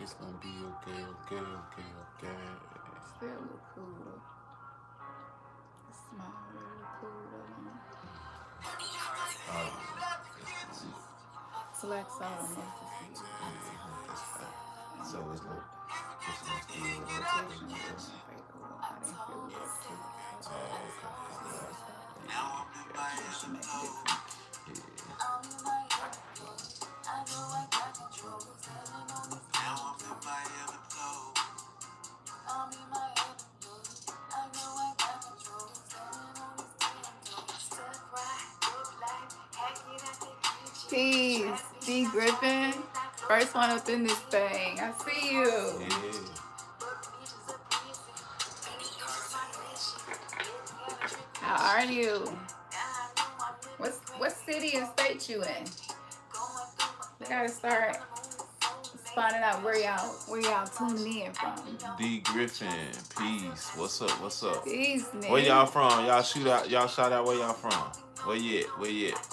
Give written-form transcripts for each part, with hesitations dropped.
It's gonna be okay, okay, okay, okay. Still look cool though. It's small, but it look cool though. Oh yeah, Black soda makes it see. that's fine. And So with the it's gonna still work. protection was in my favor. Well, I didn't feel it was too. So Oh, okay. just a little stuff. But Yeah, it should make a difference. yeah. Peace. D Griffin. First one up in this thing. I see you. Yeah. How are you? What city and state you in? We gotta start finding out where y'all tuning in from. D Griffin, peace. What's up? What's up? Peace, Where Nick. y'all from? Y'all shoot out. Y'all shout out. Where y'all from? Where you at? Where you at?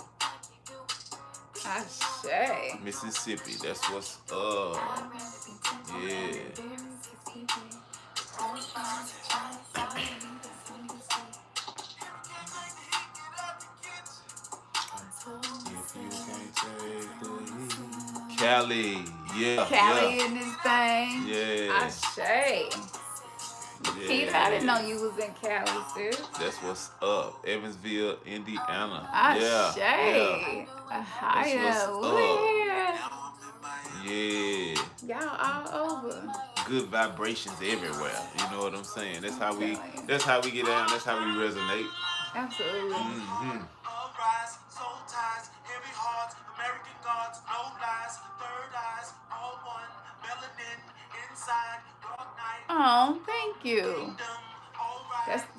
Ashe. Mississippi. That's what's up. Yeah. If you can't take the heat. Cali. Yeah. Cali Yeah. in this thing. Yeah. Ashe. Peter, I didn't know you was in Cali, sis. That's what's up. Evansville, Indiana. Ashe. Yeah. That's what's Hallelujah. Yeah. Y'all all over. Good vibrations everywhere. You know what I'm saying? That's how we get down. That's how we resonate. Absolutely. Mm-hmm. Oh, thank you.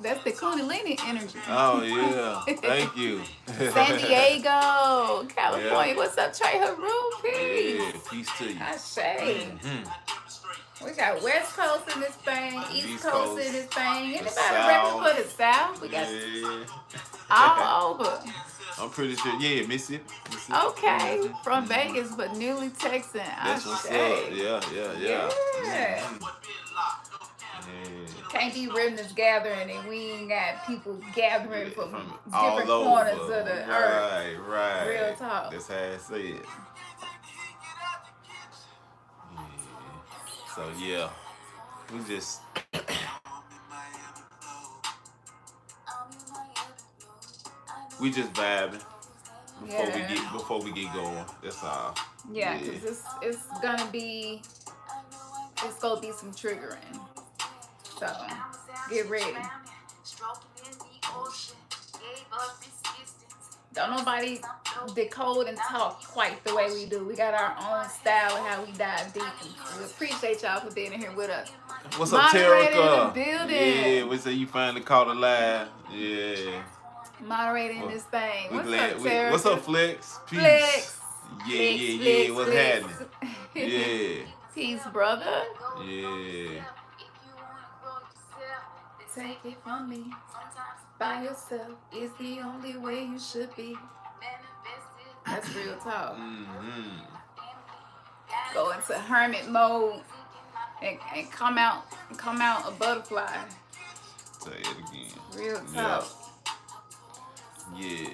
That's the Kundalini energy. Oh yeah. Thank you. San Diego, California. Yeah. What's up, Trey Haru? Peace. Yeah. Peace to you. I say. Mm-hmm. We got West Coast in this thing, East Coast in this thing. Anybody South. repping for the South? We got Yeah. all over. I'm pretty sure. Yeah, Mississippi. Okay, Mhm. from Vegas, but newly Texan. That's what's up. Ashe. Yeah. Yeah. Mhm. Yeah. Can't be Rhythm's gathering and we ain't got people gathering from all different over. corners of the earth. Right. Real talk. That's how I say it. Yeah. So yeah, we just vibing before we get going. That's all. Yeah, because it's gonna be some triggering. So get ready. Don't nobody decode and talk quite the way we do. We got our own style of how we dive deep. And we appreciate y'all for being in here with us. What's up, Terica? In the building. Yeah, we say you finally caught a live. Yeah. Moderating this thing. We What's glad. up, Terica? What's up, Flex? Peace. Flex. Yeah. What's happening? Yeah. Peace, brother. Yeah. Take it from me. By yourself is the only way you should be. That's real talk. Mm-hmm. Go into hermit mode and come out a butterfly. Say it again. Real talk. Yeah.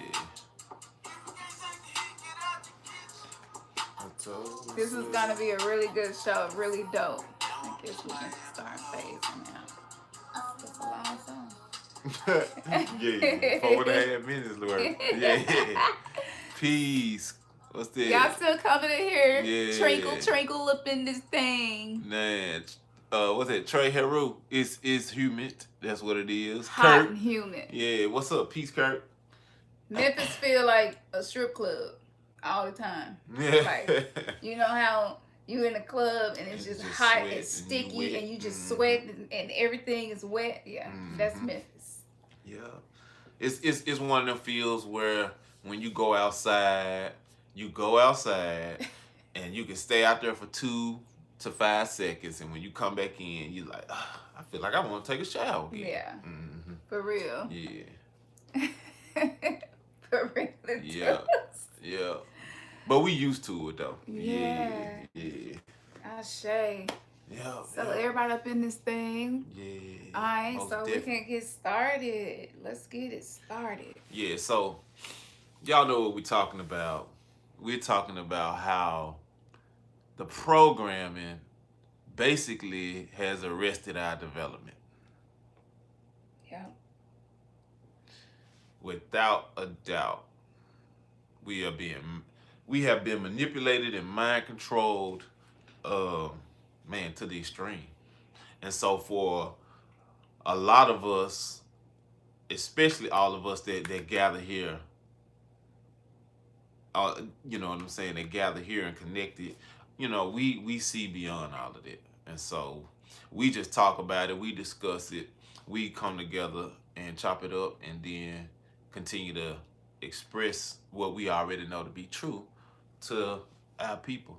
This is gonna be a really good show, really dope. I guess we can start phasing out. That's a long song. Yeah, 4.5 minutes, Lord. Yeah. Peace. What's that? Y'all still coming in here? Yeah. Trinkle up in this thing. Man, what's that? Trey Haru. It's humid. That's what it is. Hot Kurt. and humid. Yeah. What's up? Peace, Kurt. Memphis feel like a strip club all the time. Yeah. Like, you know how you in a club and it's just hot and sticky and you just sweat and everything is wet. Yeah, that's Memphis. Yeah, it's one of them fields where when you go outside and you can stay out there for 2 to 5 seconds, and when you come back in, you like, I feel like I want to take a shower again. Yeah, for real. Yeah. For real. Yeah. But we used to it though. Yeah, Yeah. yeah. Ashay. Yeah, So yeah. everybody up in this thing. Yeah. Alright, Most so we definitely. can get started. Let's get it started. Yeah, so y'all know what we're talking about. We're talking about how the programming basically has arrested our development. Yeah. Without a doubt, we are being we have been manipulated and mind controlled, uh, man, to the extreme. And so for a lot of us, especially all of us that gather here, you know what I'm saying, that gather here and connected, we see beyond all of that. And so we just talk about it, we discuss it, we come together and chop it up and then continue to express what we already know to be true to our people.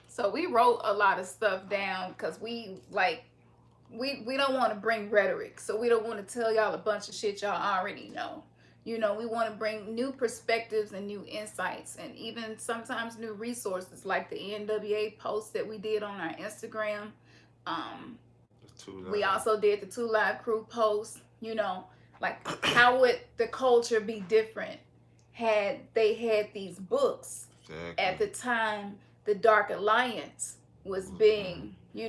So we wrote a lot of stuff down because we don't want to bring rhetoric. So we don't want to tell y'all a bunch of shit y'all already know. We want to bring new perspectives and new insights and even sometimes new resources like the NWA post that we did on our Instagram. Um, we also did the Two Live Crew post, like how would the culture be different had they had these books at the time the Dark Alliance was being, the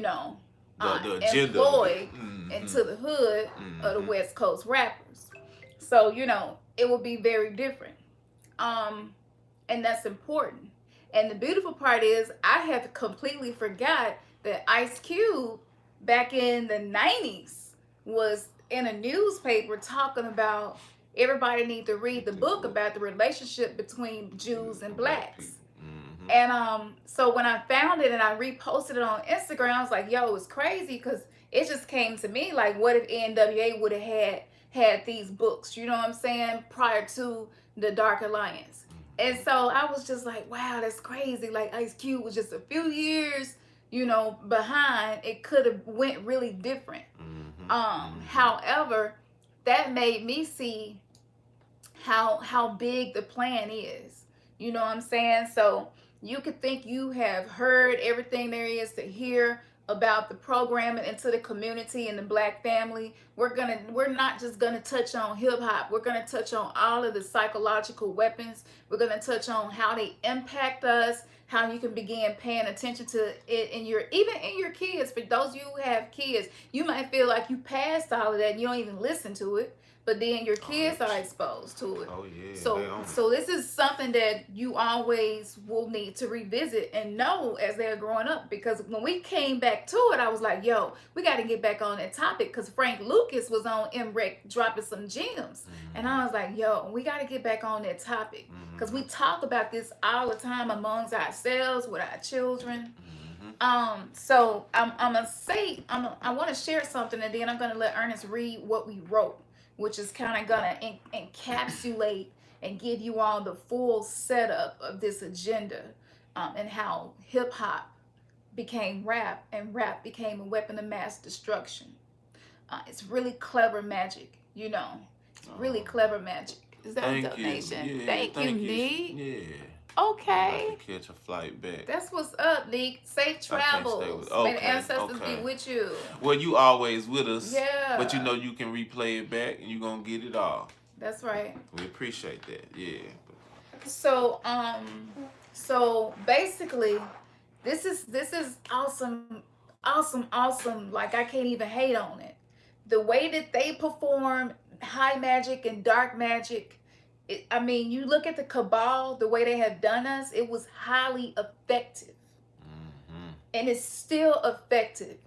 agenda employed mm-hmm. into the hood of the West Coast rappers. So, it would be very different. And that's important. And the beautiful part is I have completely forgot that Ice Cube back in the 90s was in a newspaper talking about everybody need to read the book about the relationship between Jews and blacks. And so when I found it and I reposted it on Instagram, I was like, yo, it's crazy because it just came to me like, what if NWA would have had these books, you know what I'm saying, prior to the Dark Alliance. And so I was just like, wow, that's crazy. Like Ice Cube was just a few years, behind. It could have went really different. However, that made me see how big the plan is. You know what I'm saying? So you could think you have heard everything there is to hear about the programming into the community and the black family. We're not just gonna touch on hip hop. We're gonna touch on all of the psychological weapons. We're gonna touch on how they impact us, how you can begin paying attention to it in your kids. For those of you who have kids, you might feel like you passed all of that and you don't even listen to it. But then your kids are exposed to it. Oh yeah. So this is something that you always will need to revisit and know as they're growing up. Because when we came back to it, I was like, yo, we got to get back on that topic. Because Frank Lucas was on MREC dropping some gems. And I was like, yo, we got to get back on that topic. Because we talk about this all the time amongst ourselves, with our children. So I'm going to say, I want to share something, and then I'm going to let Ernest read what we wrote, which is kind of going to encapsulate and give you all the full setup of this agenda, and how hip-hop became rap, and rap became a weapon of mass destruction. It's really clever magic, It's really clever magic. Is that a donation? Yeah, thank you, Neek. Yeah. Okay. I'm about to catch a flight back. That's what's up, Neek. Safe travels. May the ancestors be with you. Well, you always with us. Yeah. But you can replay it back and you're going to get it all. That's right. We appreciate that. Yeah. So basically this is awesome. Like I can't even hate on it. The way that they perform high magic and dark magic, you look at the cabal, the way they have done us, it was highly effective. And it's still effective.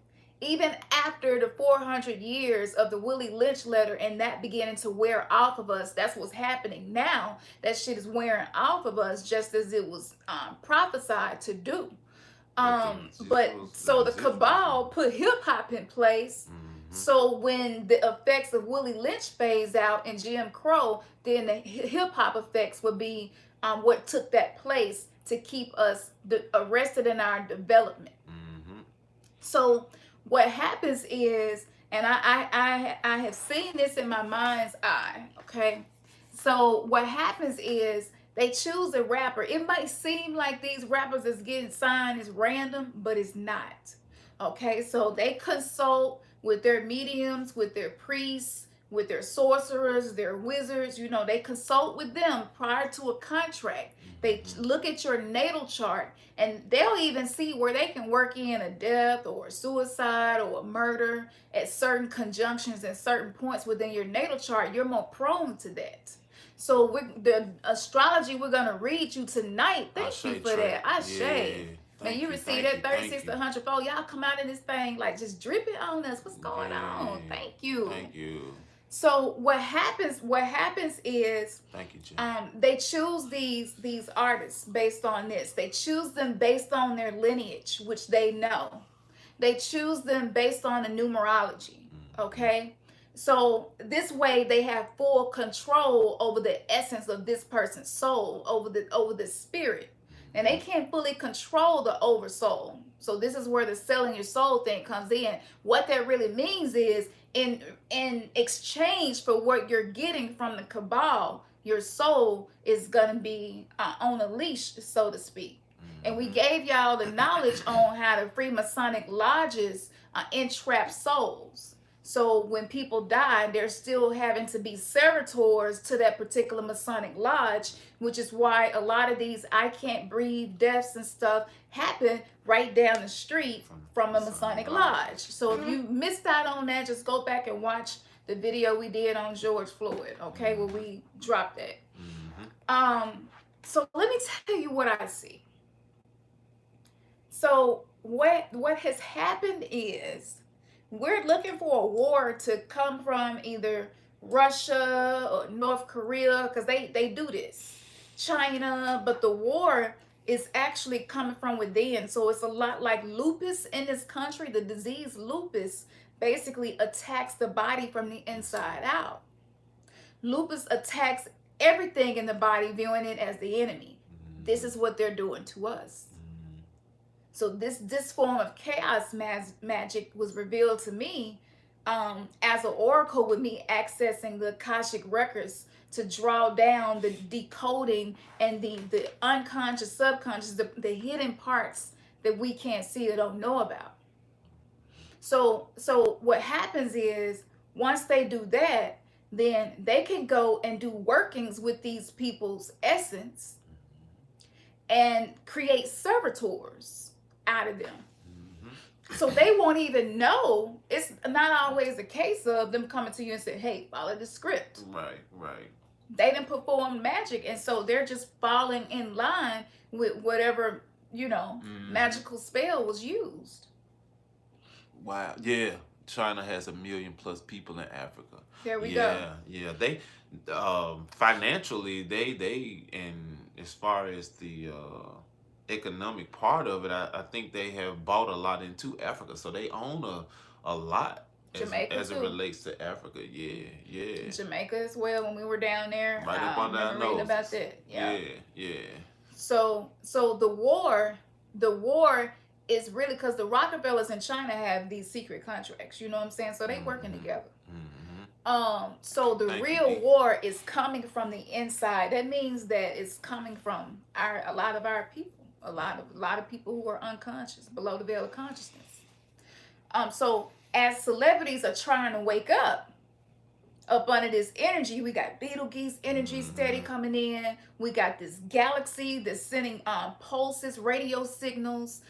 Even after the 400 years of the Willie Lynch letter and that beginning to wear off of us, that's what's happening now. That shit is wearing off of us just as it was prophesied to do. So the cabal put hip hop in place. So when the effects of Willie Lynch phased out and Jim Crow, then the hip hop effects would be what took that place to keep us arrested in our development. So what happens is, and I have seen this in my mind's eye, okay? So what happens is They choose a rapper. It might seem like these rappers is getting signed is random, but it's not. Okay, so they consult with their mediums, with their priests, with their sorcerers, their wizards. You know, they consult with them prior to a contract. They Mm-hmm. look at your natal chart, and they'll even see where they can work in a death or a suicide or a murder at certain conjunctions and certain points within your natal chart. You're more prone to that. So the astrology we're gonna read you tonight. Thank you Ashe for Trey. that. Ashe. Yeah. Man, Thank you you. receive Thank you. that Thank 36 to you. 100 fold. Y'all come out of this thing like just drip it on us. What's going on? Yeah. Thank you. Thank you. So what happens is Thank you, Jen. they choose these artists based on this. They choose them based on their lineage, which they know. They choose them based on the numerology. Mm-hmm. Okay? So this way they have full control over the essence of this person's soul, over the spirit. And they can't fully control the oversoul. So this is where the selling your soul thing comes in. What that really means is in exchange for what you're getting from the cabal, your soul is gonna be on a leash, so to speak. And we Mm-hmm. gave y'all the knowledge on how the Freemasonic lodges entrap souls. So when people die, they're still having to be servitors to that particular Masonic lodge, which is why a lot of these I can't breathe deaths and stuff happen right down the street from a Masonic lodge. So if you missed out on that, just go back and watch the video we did on George Floyd, okay, where we dropped that. Mm-hmm. So let me tell you what I see. So what has happened is we're looking for a war to come from either Russia or North Korea because they do this, China, but the war is actually coming from within. So it's a lot like lupus in this country. The disease lupus basically attacks the body from the inside out. Lupus attacks everything in the body, viewing it as the enemy. This is what they're doing to us. So this form of chaos magic was revealed to me as an oracle, with me accessing the Akashic records to draw down the decoding and the unconscious, subconscious, the hidden parts that we can't see or don't know about. So what happens is once they do that, then they can go and do workings with these people's essence and create servitors out of them. So they won't even know. It's not always a case of them coming to you and say, hey, follow the script. Right, right. They didn't perform magic, and so they're just falling in line with whatever, magical spell was used. Wow. Yeah. China has 1 million plus people in Africa. There we go. Yeah. They financially they and as far as the economic part of it, I think they have bought a lot into Africa. So they own a lot Jamaica as it too. relates to Africa. Yeah. Jamaica as well. When we were down there, Right up on our reading nose. about that. Yeah. Yeah. So the war is really because the Rockefellers in China have these secret contracts. You know what I'm saying? So they working together. So the real war is coming from the inside. That means that it's coming from a lot of our people, a lot of people who are unconscious, below the veil of consciousness. So as celebrities are trying to wake up under this energy, we got Betelgeuse energy steady coming in. We got this galaxy that's sending pulses, radio signals,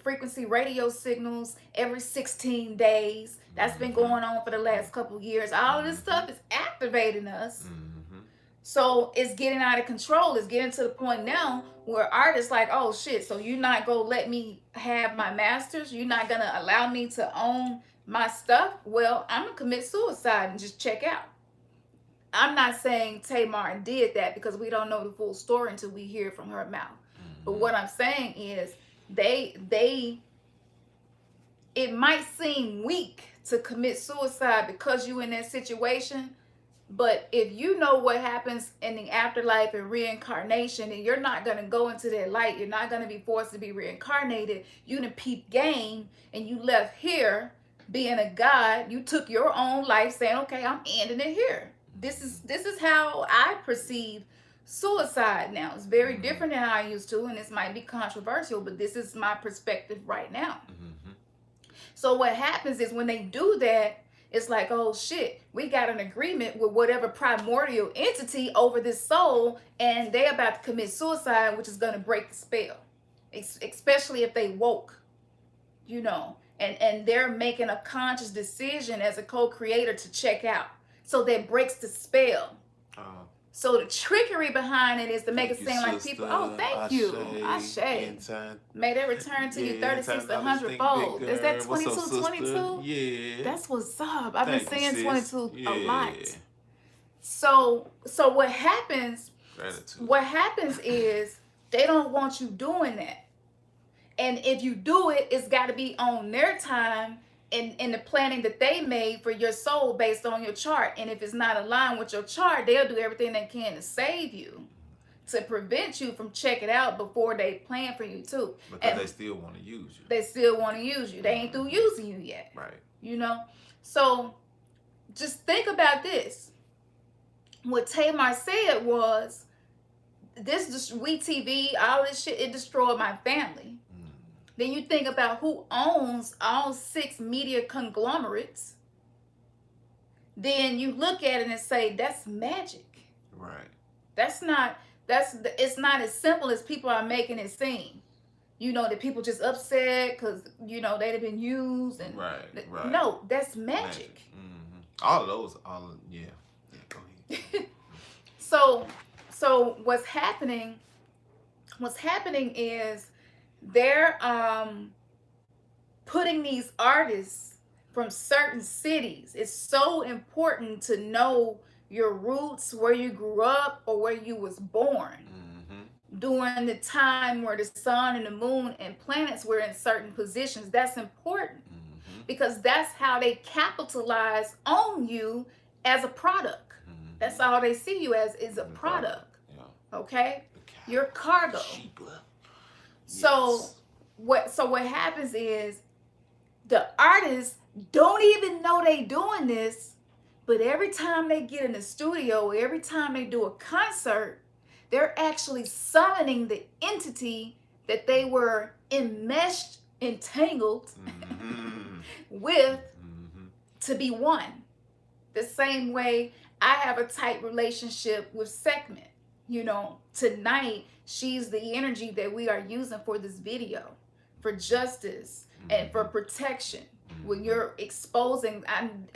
frequency radio signals every 16 days. That's been going on for the last couple of years. All of this stuff is activating us. So it's getting out of control. It's getting to the point now where artists like, oh shit, so you're not gonna let me have my masters? You're not gonna allow me to own my stuff? Well, I'm gonna commit suicide and just check out. I'm not saying Tay Martin did that because we don't know the full story until we hear it from her mouth. But what I'm saying is it might seem weak to commit suicide because you in that situation, but if you know what happens in the afterlife and reincarnation, and you're not going to go into that light, you're not going to be forced to be reincarnated, you done peep game and you left here being a god, you took your own life saying, okay, I'm ending it here. This is how I perceive suicide now. It's very different than how I used to, and this might be controversial, but this is my perspective right now. So what happens is when they do that, it's like, oh shit, we got an agreement with whatever primordial entity over this soul, and they're about to commit suicide, which is going to break the spell, especially if they woke, you know, and they're making a conscious decision as a co-creator to check out. So that breaks the spell. So the trickery behind it is to make it seem like people, oh, thank you. Ashe. May they return to you 36 to 100 fold. Is that 2222? Yeah. That's what's up. I've been saying 22 yeah. a lot. So what happens, Gratitude. what happens is they don't want you doing that. And if you do it, it's got to be on their time in the planning that they made for your soul based on your chart. And if it's not aligned with your chart, they'll do everything they can to save you, to prevent you from checking out before they plan for you too. Because they still want to use you. They still want to use you. They ain't through using you yet. Right. You know? So just think about this. What Tamar said was, this WeTV, all this shit, it destroyed my family. Then you think about who owns all 6 media conglomerates. Then you look at it and say, that's magic. Right. It's not as simple as people are making it seem. You know, that people just upset because, you know, they've been used. And right. No, that's magic. All those, yeah. Yeah, go ahead. So what's happening is, they're putting these artists from certain cities. It's so important to know your roots, where you grew up or where you was born. During the time where the sun and the moon and planets were in certain positions. That's important because that's how they capitalize on you as a product. That's all they see you as, is a product. Yeah. Okay? Your cargo. So what happens is, the artists don't even know they doing this, but every time they get in the studio, every time they do a concert, they're actually summoning the entity that they were entangled with to be one. The same way I have a tight relationship with Sekhmet. You know, tonight, she's the energy that we are using for this video, for justice and for protection. When you're exposing,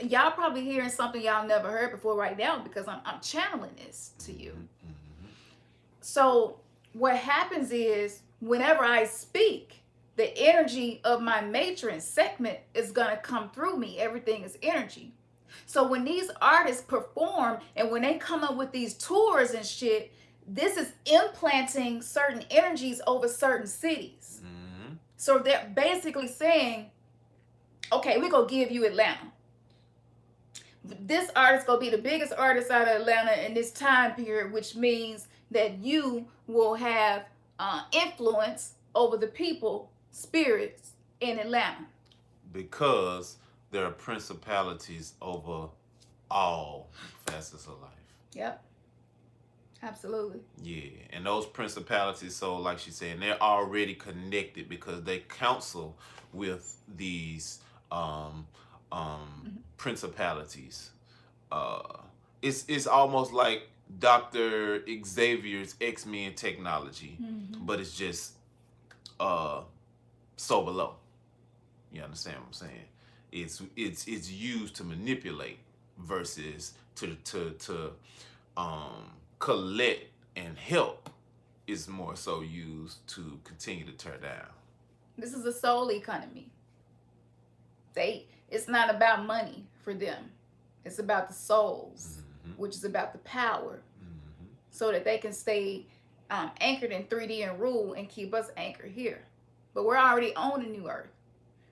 y'all probably hearing something y'all never heard before right now because I'm channeling this to you. So what happens is, whenever I speak, the energy of my matron, Sekhmet, is going to come through me. Everything is energy. So when these artists perform and when they come up with these tours and shit, this is implanting certain energies over certain cities. So they're basically saying, okay, we're going to give you Atlanta. This artist going to be the biggest artist out of Atlanta in this time period, which means that you will have influence over the people, spirits in Atlanta. Because there are principalities over all facets of life. Yep. Absolutely. Yeah, and those principalities, so like she said, they're already connected because they counsel with these principalities. It's almost like Dr. Xavier's X-Men technology, but it's just so below. You understand what I'm saying? It's used to manipulate versus to collect and help is more so used to continue to tear down. This is a soul economy. It's not about money for them. It's about the souls, which is about the power, so that they can stay anchored in 3D and rule and keep us anchored here. But we're already on a new earth.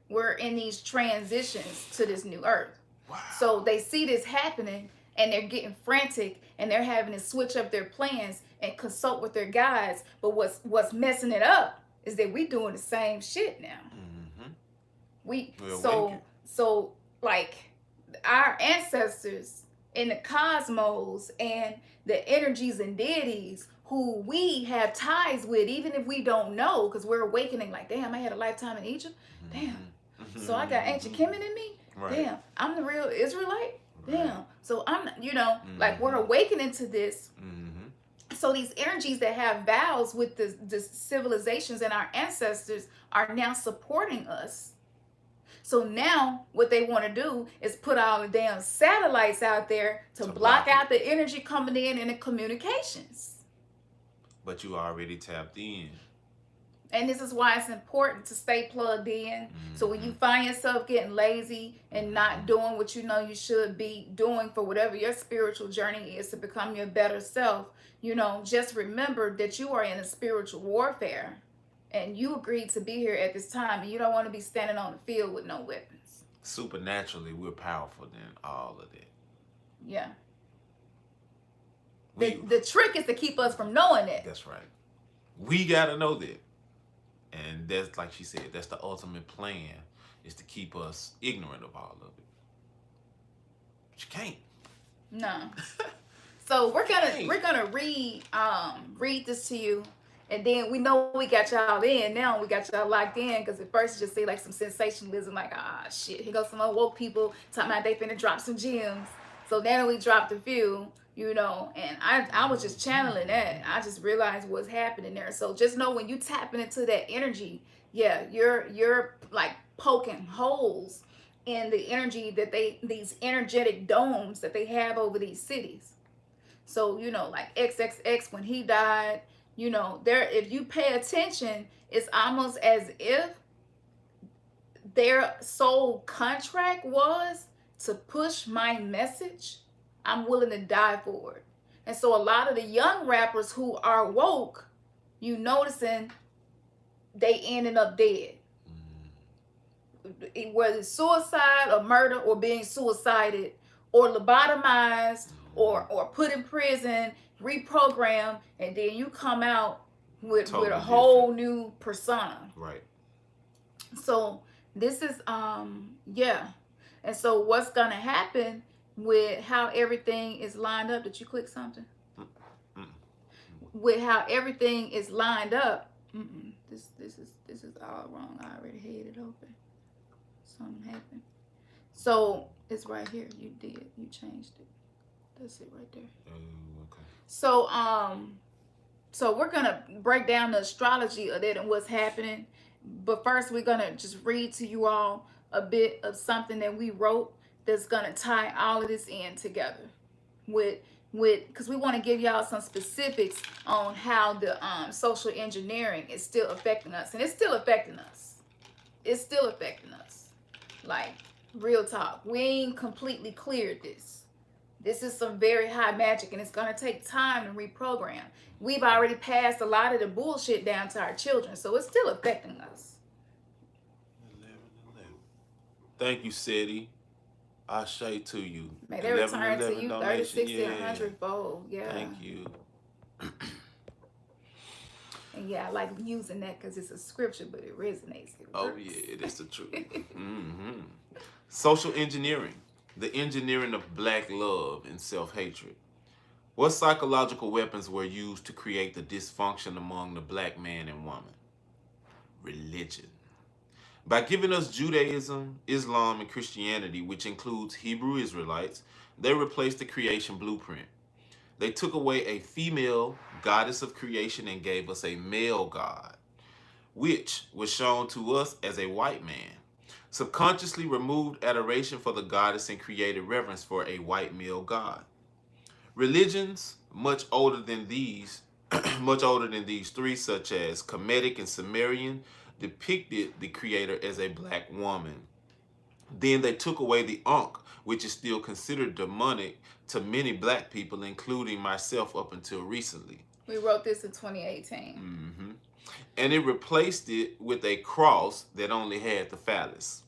We're in these transitions to this new earth. Wow. So they see this happening and they're getting frantic and they're having to switch up their plans and consult with their guides. But what's messing it up is that we doing the same shit now. So like our ancestors in the cosmos and the energies and deities who we have ties with, even if we don't know, because we're awakening like, damn, I had a lifetime in Egypt. Damn. So I got ancient Kemet in me. Right. Damn. I'm the real Israelite. Damn. Right. So I'm, like we're awakening to this. Mm-hmm. So these energies that have vows with the civilizations and our ancestors are now supporting us. So now what they want to do is put all the damn satellites out there to block out the energy coming in and the communications. But you already tapped in. And this is why it's important to stay plugged in. So when you find yourself getting lazy and not doing what you know you should be doing for whatever your spiritual journey is to become your better self, just remember that you are in a spiritual warfare. And you agreed to be here at this time, and you don't want to be standing on the field with no weapons. Supernaturally, we're powerful than all of that. Yeah. The trick is to keep us from knowing it. That's right. We got to know that. And that's, like she said, that's the ultimate plan, is to keep us ignorant of all of it. But you can't. No. So we're gonna read this to you. And then we know we got y'all in now. We got y'all locked in because at first it just seemed like some sensationalism, like, shit, here goes some old woke people talking about they finna drop some gems. So then we dropped a few, and I was just channeling that. I just realized what's happening there. So just know when you tapping into that energy, yeah, you're like poking holes in the energy that these energetic domes that they have over these cities. So, like XXX when he died, if you pay attention, it's almost as if their sole contract was to push my message. I'm willing to die for it. And so a lot of the young rappers who are woke, noticing they ending up dead. Whether it's suicide or murder or being suicided or lobotomized or put in prison, reprogram, and then you come out with a whole new persona. Right. So this is yeah. And so what's gonna happen with how everything is lined up? Did you click something? With how everything is lined up, this is all wrong. I already had it open. Something happened. So it's right here. You changed it. That's it right there. Okay. So so we're gonna break down the astrology of it and what's happening. But first we're gonna just read to you all a bit of something that we wrote that's gonna tie all of this in together with because we want to give y'all some specifics on how the social engineering is still affecting us. And it's still affecting us. It's still affecting us. Like, real talk. We ain't completely cleared this. This is some very high magic, and it's going to take time to reprogram. We've already passed a lot of the bullshit down to our children, so it's still affecting us. 11. Thank you, Seti. I say to you. May they return to you 30, 60, 100 fold. Yeah. Thank you. And yeah, I like using that because it's a scripture, but it resonates. Oh, yeah, it is the truth. Social engineering. The engineering of black love and self-hatred. What psychological weapons were used to create the dysfunction among the black man and woman? Religion. By giving us Judaism, Islam, and Christianity, which includes Hebrew Israelites, they replaced the creation blueprint. They took away a female goddess of creation and gave us a male god, which was shown to us as a white man. Subconsciously removed adoration for the goddess and created reverence for a white male god. Religions much older than these three, such as Kemetic and Sumerian, depicted the creator as a black woman. Then they took away the Ankh, which is still considered demonic to many black people, including myself up until recently. We wrote this in 2018. And it replaced it with a cross that only had the phallus.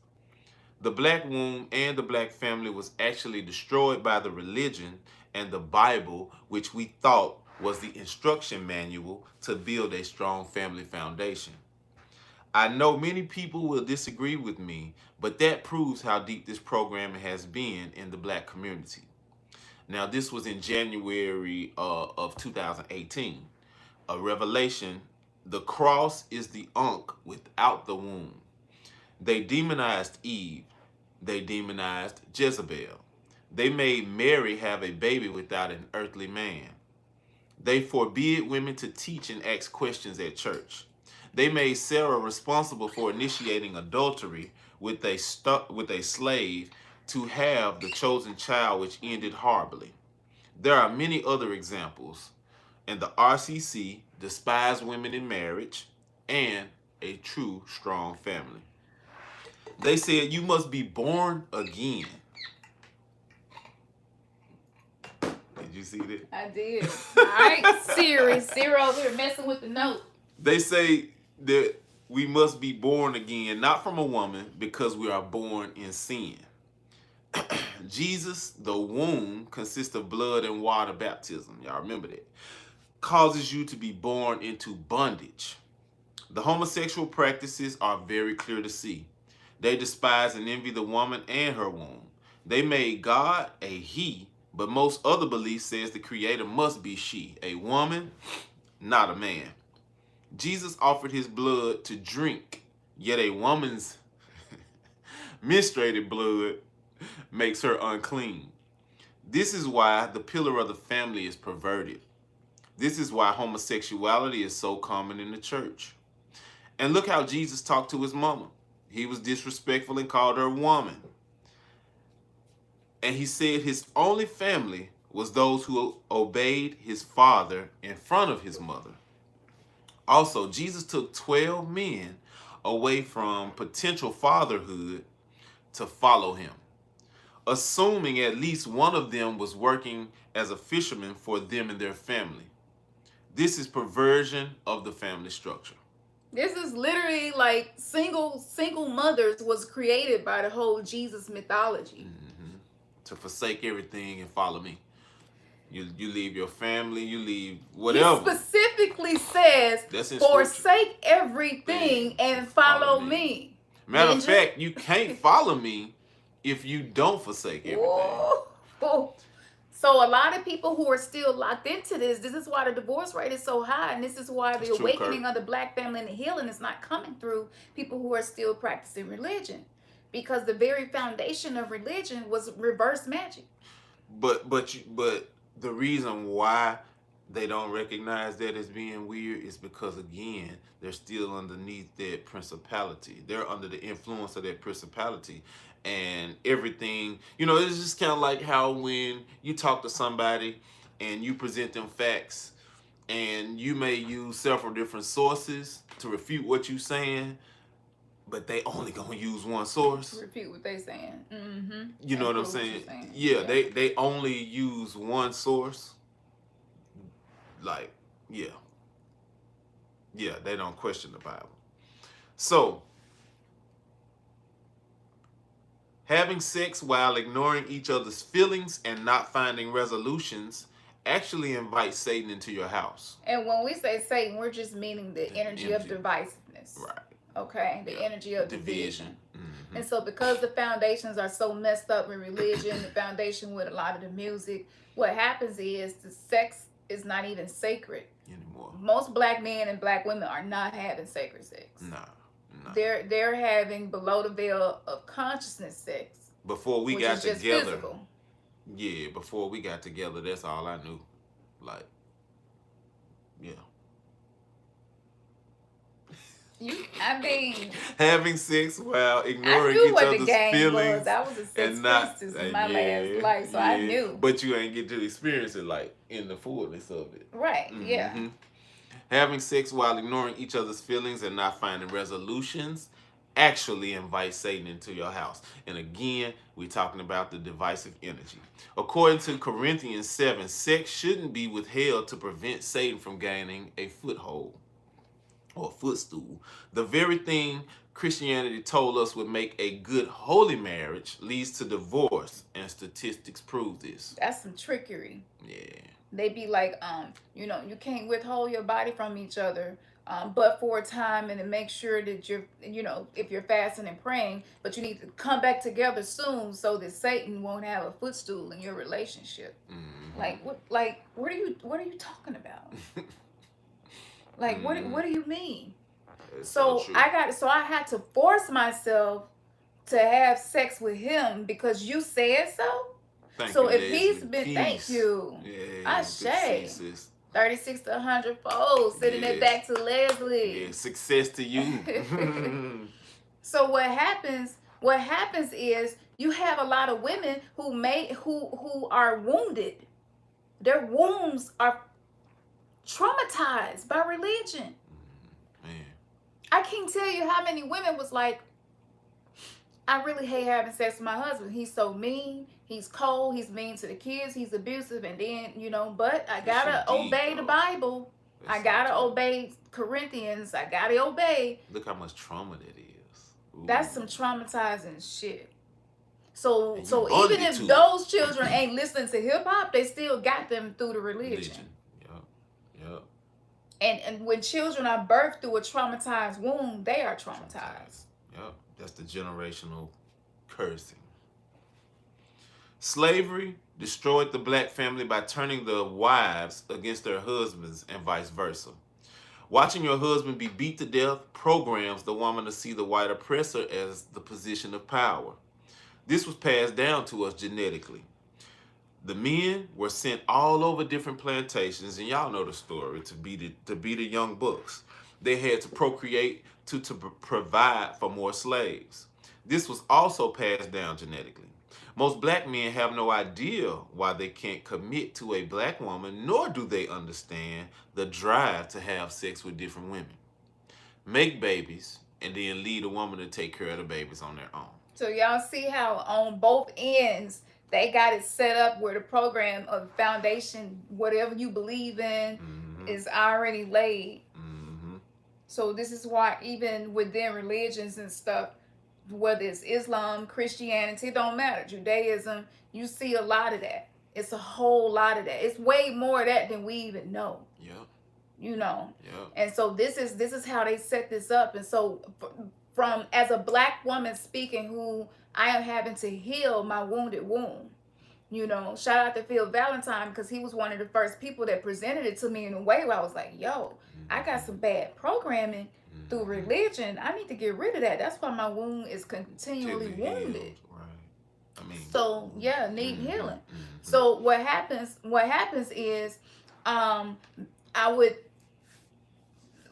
The black womb and the black family was actually destroyed by the religion and the Bible, which we thought was the instruction manual to build a strong family foundation. I know many people will disagree with me, but that proves how deep this programming has been in the black community. Now, this was in January of 2018. A revelation: the cross is the Ankh without the womb. They demonized Eve. They demonized Jezebel. They made Mary have a baby without an earthly man. They forbid women to teach and ask questions at church. They made Sarah responsible for initiating adultery with a slave to have the chosen child, which ended horribly. There are many other examples, and the RCC despised women in marriage and a true strong family. They said you must be born again. Did you see that? I did. All right, Siri. Siri over here messing with the note. They say that we must be born again, not from a woman, because we are born in sin. Jesus, the womb, consists of blood and water baptism. Y'all remember that. Causes you to be born into bondage. The homosexual practices are very clear to see. They despise and envy the woman and her womb. They made God a he, but most other beliefs says the creator must be she, a woman, not a man. Jesus offered his blood to drink, yet a woman's menstruated blood makes her unclean. This is why the pillar of the family is perverted. This is why homosexuality is so common in the church. And look how Jesus talked to his mama. He was disrespectful and called her a woman. And he said his only family was those who obeyed his father in front of his mother. Also, Jesus took 12 men away from potential fatherhood to follow him, assuming at least one of them was working as a fisherman for them and their family. This is perversion of the family structure. This is literally like single mothers was created by the whole Jesus mythology. Mm-hmm. To forsake everything and follow me. You leave your family, you leave whatever. He specifically says, forsake everything and follow me. Matter of fact, you can't follow me if you don't forsake everything. Whoa. So a lot of people who are still locked into this is why the divorce rate is so high, and this is why the awakening of the black family and the healing is not coming through people who are still practicing religion, because the very foundation of religion was reverse magic. But the reason why they don't recognize that as being weird is because, again, they're still underneath that principality. They're under the influence of that principality. And everything, it's just kind of like how when you talk to somebody and you present them facts and you may use several different sources to refute what you're saying, but they only gonna use one source. Refute what they saying. Mm-hmm. You know what I'm saying? Yeah, they only use one source. Like, yeah, they don't question the Bible. So, having sex while ignoring each other's feelings and not finding resolutions actually invites Satan into your house. And when we say Satan, we're just meaning the energy of divisiveness. Right. Okay, the energy of division. Mm-hmm. And so because the foundations are so messed up in religion, the foundation with a lot of the music, what happens is the sex is not even sacred anymore. Most black men and black women are not having sacred sex. No. They're having below the veil of consciousness sex. Before we got together. Physical. Yeah, before we got together, that's all I knew. Like, yeah. Having sex while ignoring each other's feelings. I was a sex priestess in my last life, so I knew. But you ain't get to experience it like in the fullness of it. Right, yeah. Having sex while ignoring each other's feelings and not finding resolutions actually invites Satan into your house. And again, we're talking about the divisive energy. According to Corinthians 7, sex shouldn't be withheld to prevent Satan from gaining a foothold or footstool. The very thing Christianity told us would make a good holy marriage leads to divorce, and statistics prove this. That's some trickery. Yeah. They be like, you can't withhold your body from each other but for a time, and to make sure that you're, if you're fasting and praying, but you need to come back together soon so that Satan won't have a footstool in your relationship. Mm-hmm. Like what? Like what are you talking about? Like Mm-hmm. what do you mean? It's so So true. I had to force myself to have sex with him because you said so. Thank So you, if he's Leslie. been, thank Peace. you, Yeah, good to see you, Ashe. sis. 36 to 100 fold, sending it Yes. back to Leslie. Yeah, success to you. So what happens is you have a lot of women who are wounded. Their wounds are traumatized by religion. Man. I can't tell you how many women was like, I really hate having sex with my husband. He's so mean. He's cold. He's mean to the kids. He's abusive. And then, but I That's so gotta deep, obey the though. Bible. I That's so gotta deep. obey Corinthians. I gotta obey. Look how much trauma that is. That's Ooh. some traumatizing shit. So And you so even bonded if to those it. children ain't listening to hip hop, they still got them through the religion. Religion. Yep. Yep. And when children are birthed through a traumatized womb, they are Traumatized. traumatized. Yep. That's the generational cursing. Slavery destroyed the black family by turning the wives against their husbands and vice versa. Watching your husband be beat to death programs the woman to see the white oppressor as the position of power. This was passed down to us genetically. The men were sent all over different plantations, and y'all know the story, to be the young bucks. They had to procreate to provide for more slaves. This was also passed down genetically. Most black men have no idea why they can't commit to a black woman, nor do they understand the drive to have sex with different women, make babies, and then leave a woman to take care of the babies on their own. So y'all see how on both ends they got it set up where the program of foundation, whatever you believe in, Mm-hmm. is already laid. Mm-hmm. So this is why even within religions and stuff, whether it's Islam, Christianity, it don't matter, Judaism, you see a lot of that. It's a whole lot of that. It's way more of that than we even know. Yep. Yep. And so this is how they set this up. And so from as a black woman speaking, who I am having to heal my wounded womb. Shout out to Phil Valentine, because he was one of the first people that presented it to me in a way where I was like, yo, I got some bad programming through religion. I need to get rid of that. That's why my wound is continually wounded. Right. I mean. So yeah, need Mm-hmm. healing. Mm-hmm. So what happens is I would,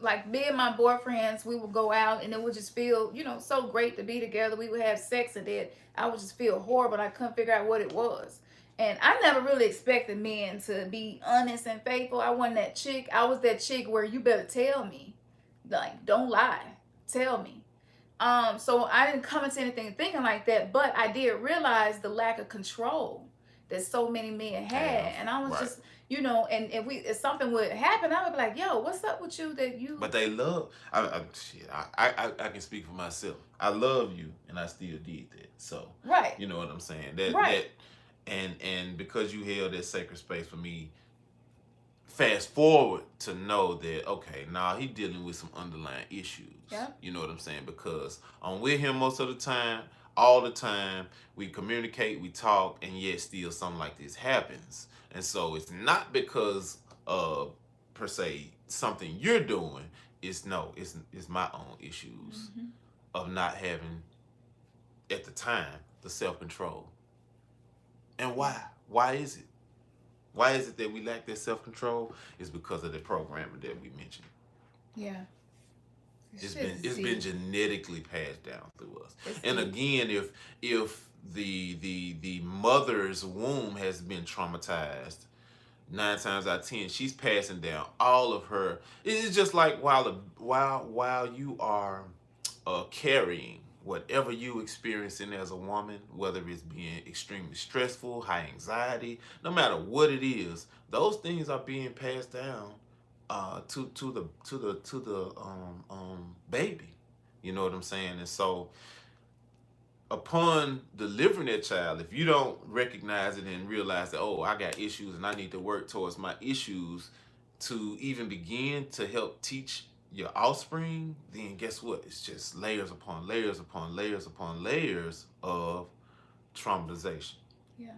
like, me and my boyfriends, we would go out and it would just feel, so great to be together. We would have sex and then I would just feel horrible. I couldn't figure out what it was. And I never really expected men to be honest and faithful. I wasn't that chick. I was that chick where you better tell me. Like, don't lie. Tell me. So I didn't come into anything thinking like that, but I did realize the lack of control that so many men had. And I was Right. just, and if something would happen, I would be like, yo, what's up with you that you But they love. I can speak for myself. I love you, and I still did that. So right. you know what I'm saying. That Right. and because you held that sacred space for me. Fast forward to know that, okay, now he dealing with some underlying issues. Yeah. You know what I'm saying? Because I'm with him most of the time, all the time. We communicate, we talk, and yet still something like this happens. And so it's not because of, per se, something you're doing. It's my own issues of not having, at the time, the self-control. And why? Why is it? Why is it that we lack that self-control? It's because of the programming that we mentioned. Yeah. It's been genetically passed down through us. It's And deep. again, if the mother's womb has been traumatized, 9 times out of 10, she's passing down all of her. It's just like while you are carrying whatever you experiencing as a woman, whether it's being extremely stressful, high anxiety, no matter what it is, those things are being passed down to the baby. You know what I'm saying? And so upon delivering that child, if you don't recognize it and realize that, oh, I got issues and I need to work towards my issues to even begin to help teach your offspring, then guess what? It's just layers upon layers upon layers upon layers of traumatization. Yeah.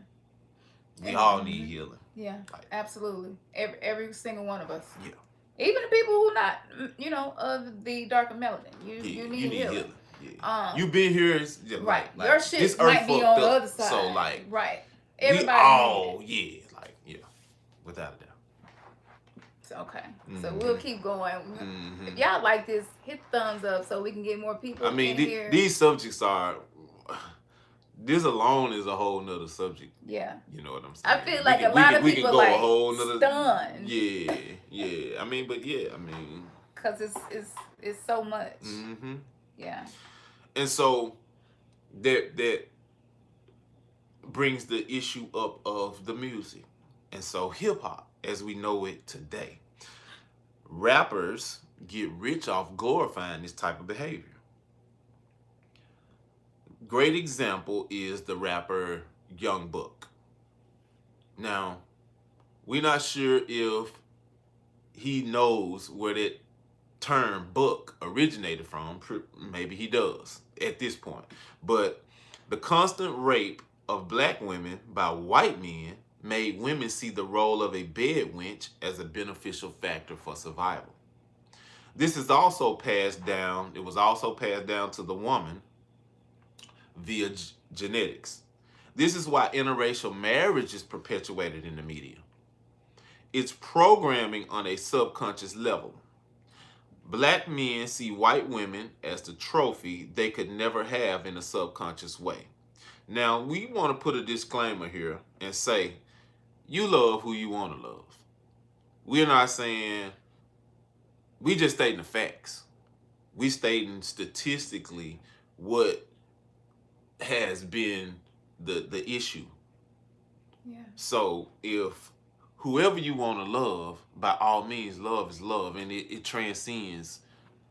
We all need healing. Yeah, Like, absolutely. Every single one of us. yeah. Even the people who not, of the darker melanin. You need you need healing. healing. Yeah. You been here, it's just Right. like your shit this might earth be fucked on the up. other side. So like, right. Everybody Everybody all, needs it. without a doubt. So, okay. So we'll keep going. If y'all like this, hit thumbs up so we can get more people I mean, in here. these subjects are. This alone is a whole nother subject. Yeah. You know what I'm saying? I feel like a lot of people like a whole nother, stunned. Yeah. I mean, but yeah, I mean. Cause it's so much. Yeah. And so that brings the issue up of the music. And so hip hop, as we know it today, rappers get rich off glorifying this type of behavior. Great example is the rapper Young Buck. Now, we're not sure if he knows where that term buck originated from. Maybe he does at this point. But the constant rape of black women by white men made women see the role of a bed wench as a beneficial factor for survival. This is also passed down. It was also passed down to the woman via genetics. This is why interracial marriage is perpetuated in the media. It's programming on a subconscious level. Black men see white women as the trophy they could never have in a subconscious way. Now, we want to put a disclaimer here and say, you love who you want to love. We're not saying, we just stating the facts. We stating statistically what has been the issue. Yeah. So if whoever you want to love, by all means, love is love, and it transcends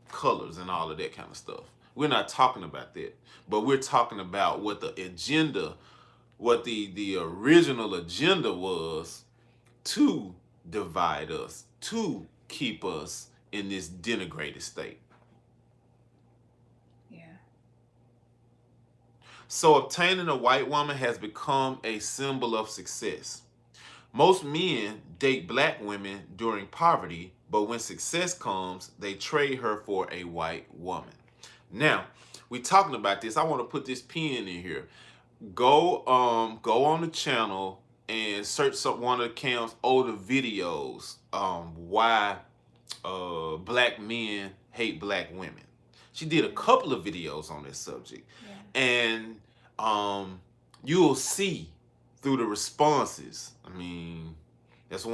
colors and all of that kind of stuff. We're not talking about that, but we're talking about what the agenda, what the original agenda was to divide us, to keep us in this denigrated state. So obtaining a white woman has become a symbol of success. Most men date black women during poverty, but when success comes, they trade her for a white woman. Now, we're talking about this. I want to put this pin in here. Go on the channel and search one of Cam's older videos. Why black men hate black women. She did a couple of videos on this subject. And you'll see through the responses. I mean, that's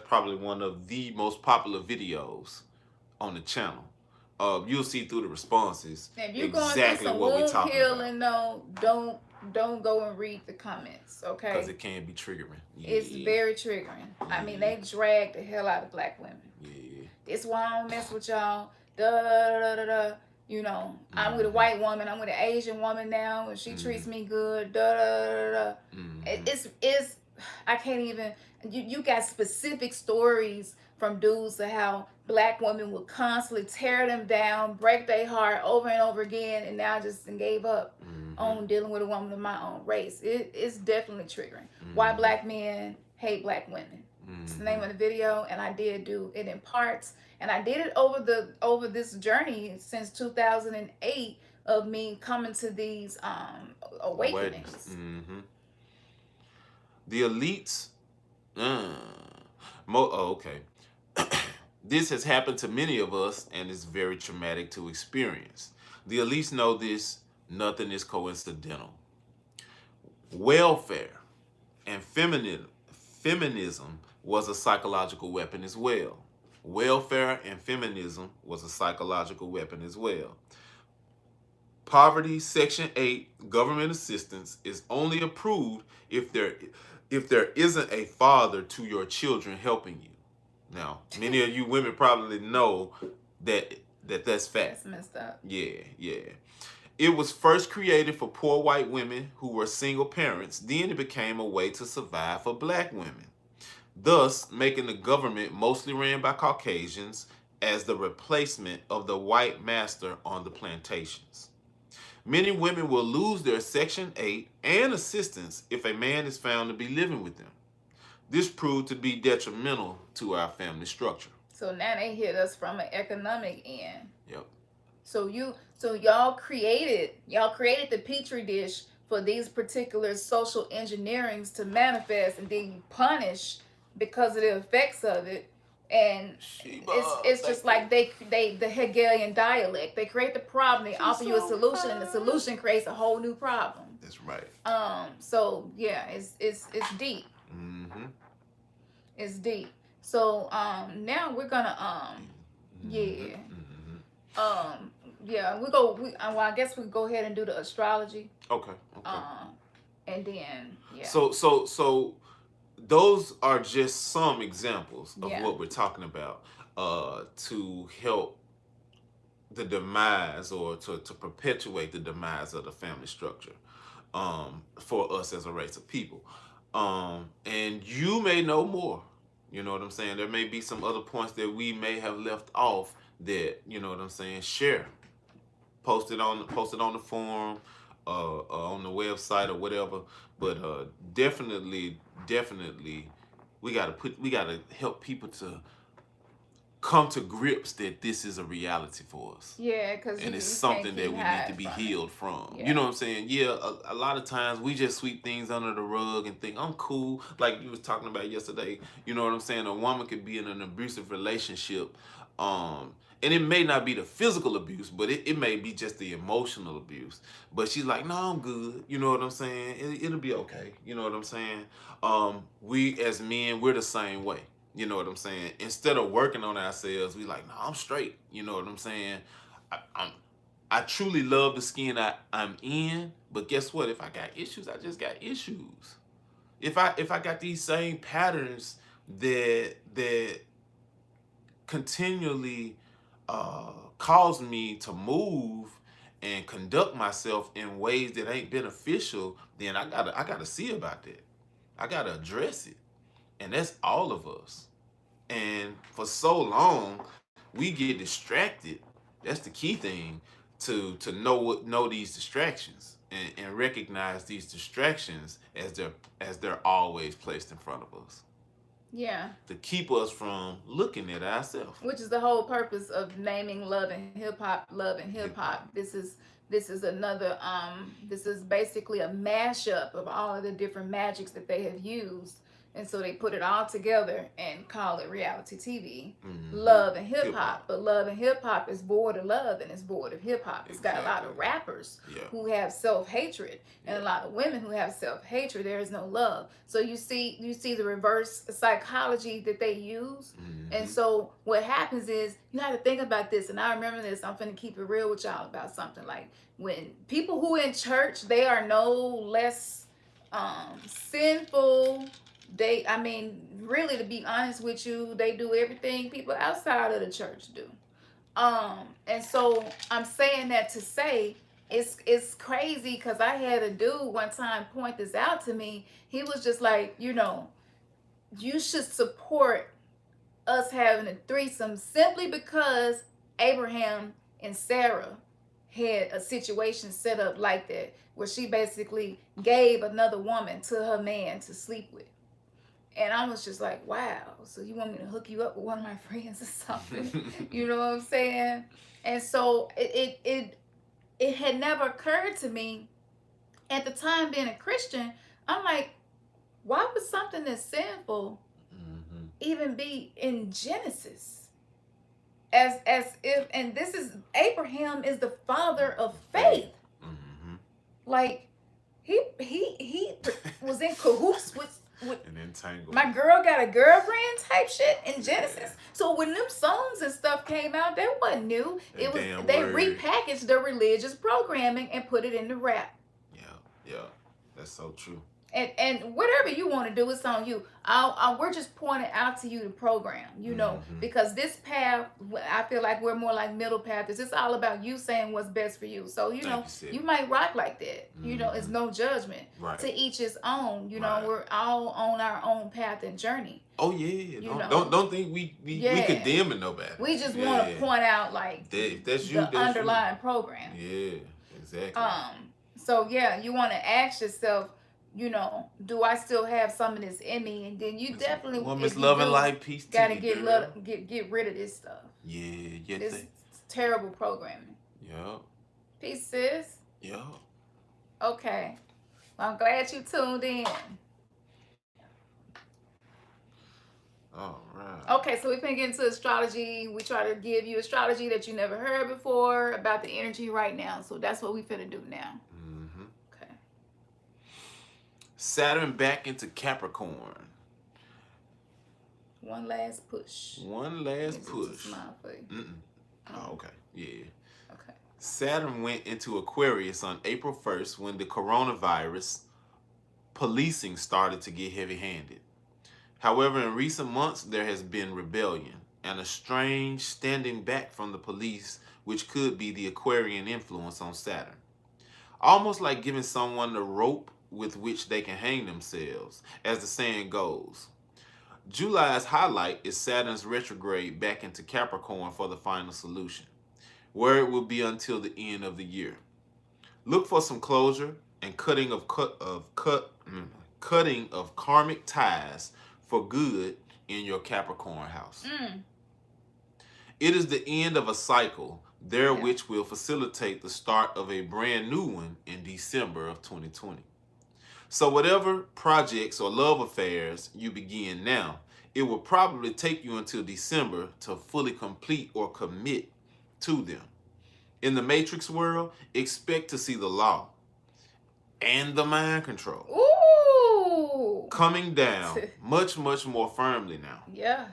probably one of the most popular videos on the channel. You'll see through the responses if you're exactly going what we're through some talking wound about. healing, though, don't go and read the comments, okay? Because it can be triggering. It's very triggering. I mean, they drag the hell out of black women. This why I don't mess with y'all. You know, I'm with a white woman. I'm with an Asian woman now, and she treats me good. It's I can't even. You got specific stories from dudes of how black women would constantly tear them down, break their heart over and over again, and now just gave up on dealing with a woman of my own race. It's definitely triggering. Why black men hate black women. It's the name of the video, and I did do it in parts. And I did it over this journey since 2008 of me coming to these awakenings. The elites. Okay. This has happened to many of us, and it's very traumatic to experience. The elites know this. Nothing is coincidental. Welfare and feminism was a psychological weapon as well. Welfare and feminism was a psychological weapon as well. Poverty, Section 8, government assistance is only approved if there isn't a father to your children helping you. Now, many of you women probably know that's fact. That's messed up. Yeah. It was first created for poor white women who were single parents. Then it became a way to survive for black women, thus making the government mostly ran by Caucasians as the replacement of the white master on the plantations. Many women will lose their Section 8 and assistance if a man is found to be living with them. This proved to be detrimental to our family structure. So now they hit us from an economic end. Yep. So y'all created the petri dish for these particular social engineerings to manifest, and then you punish because of the effects of it. And it's just like they the Hegelian dialect. They create the problem, they offer you a solution, and the solution creates a whole new problem. That's right. So yeah, it's deep. Mm-hmm. It's deep. So now we're gonna yeah. Yeah, well, I guess we go ahead and do the astrology. Okay. And then yeah. So those are just some examples of Yeah. what we're talking about to help the demise or to perpetuate the demise of the family structure for us as a race of people. And you may know more. You know what I'm saying? There may be some other points that we may have left off that, you know what I'm saying, share. Post it on the forum, on the website or whatever. But definitely, we gotta help people to come to grips that this is a reality for us. Yeah, because and it's something that we need to be healed from. Yeah. You know what I'm saying? Yeah, a lot of times we just sweep things under the rug and think I'm cool. Like you was talking about yesterday. You know what I'm saying? A woman could be in an abusive relationship, and it may not be the physical abuse, but it may be just the emotional abuse. But she's like, no, I'm good. You know what I'm saying? It'll be okay. You know what I'm saying? We as men, we're the same way. You know what I'm saying? Instead of working on ourselves, we like, no, I'm straight. You know what I'm saying? I truly love the skin I'm in, but guess what? If I got issues, I just got issues. If I got these same patterns that continually cause me to move and conduct myself in ways that ain't beneficial, then I gotta see about that. I gotta address it. And that's all of us. And for so long, we get distracted. That's the key thing, to know these distractions and recognize these distractions as they're always placed in front of us. Yeah. To keep us from looking at ourselves. Which is the whole purpose of naming Love and Hip Hop Love and Hip Hop. This is another this is basically a mashup of all of the different magics that they have used. And so they put it all together and call it reality TV. Mm-hmm. Love and hip hop. But Love and Hip Hop is void of love and it's void of hip hop. It's got a lot of rappers who have self-hatred and a lot of women who have self-hatred. There is no love. So you see the reverse psychology that they use. Mm-hmm. And so what happens is you have to think about this. And I remember this. I'm finna keep it real with y'all about something. Like when people who in church, they are no less sinful. Really, to be honest with you, they do everything people outside of the church do. And so I'm saying that to say it's crazy, because I had a dude one time point this out to me. He was just like, you should support us having a threesome simply because Abraham and Sarah had a situation set up like that, where she basically gave another woman to her man to sleep with. And I was just like, wow, so you want me to hook you up with one of my friends or something? You know what I'm saying? And so it had never occurred to me at the time, being a Christian. I'm like, why would something that's sinful even be in Genesis? As if, and this is, Abraham is the father of faith. Mm-hmm. Like he was in cahoots with an entanglement. My girl got a girlfriend type shit in Genesis. Yeah. So when them songs and stuff came out, that wasn't new. They repackaged the religious programming and put it in the rap. Yeah, that's so true. And whatever you want to do, it's on you. We're just pointing out to you the program, because this path, I feel like we're more like middle pathers. It's all about you saying what's best for you. So you might rock like that. It's no judgment. Right. To each his own. Right. We're all on our own path and journey. Oh yeah. Don't think we condemning nobody. We just want to point out like if that's you, the underlying program. Yeah, exactly. So yeah, you want to ask yourself, do I still have some of this in me? And then you definitely, Miss Love and Life, peace gotta to you, get rid of this stuff. Yeah, this terrible programming. Yup. Peace, sis. Yup. Okay, well, I'm glad you tuned in. All right. Okay, so we're gonna get into astrology. We try to give you astrology that you never heard before about the energy right now. So that's what we finna do now. Okay. Saturn back into Capricorn. One last push. One last push. Smile for you. Oh, okay. Yeah. Okay. Saturn went into Aquarius on April 1st when the coronavirus policing started to get heavy-handed. However, in recent months, there has been rebellion and a strange standing back from the police, which could be the Aquarian influence on Saturn. Almost like giving someone the rope with which they can hang themselves, as the saying goes. July's highlight is Saturn's retrograde back into Capricorn for the final solution, where it will be until the end of the year. Look for some closure and cutting of karmic ties for good in your Capricorn house. It is the end of a cycle, which will facilitate the start of a brand new one in December of 2020. So whatever projects or love affairs you begin now, it will probably take you until December to fully complete or commit to them. In the Matrix world, expect to see the law and the mind control coming down much, much more firmly now. Yeah.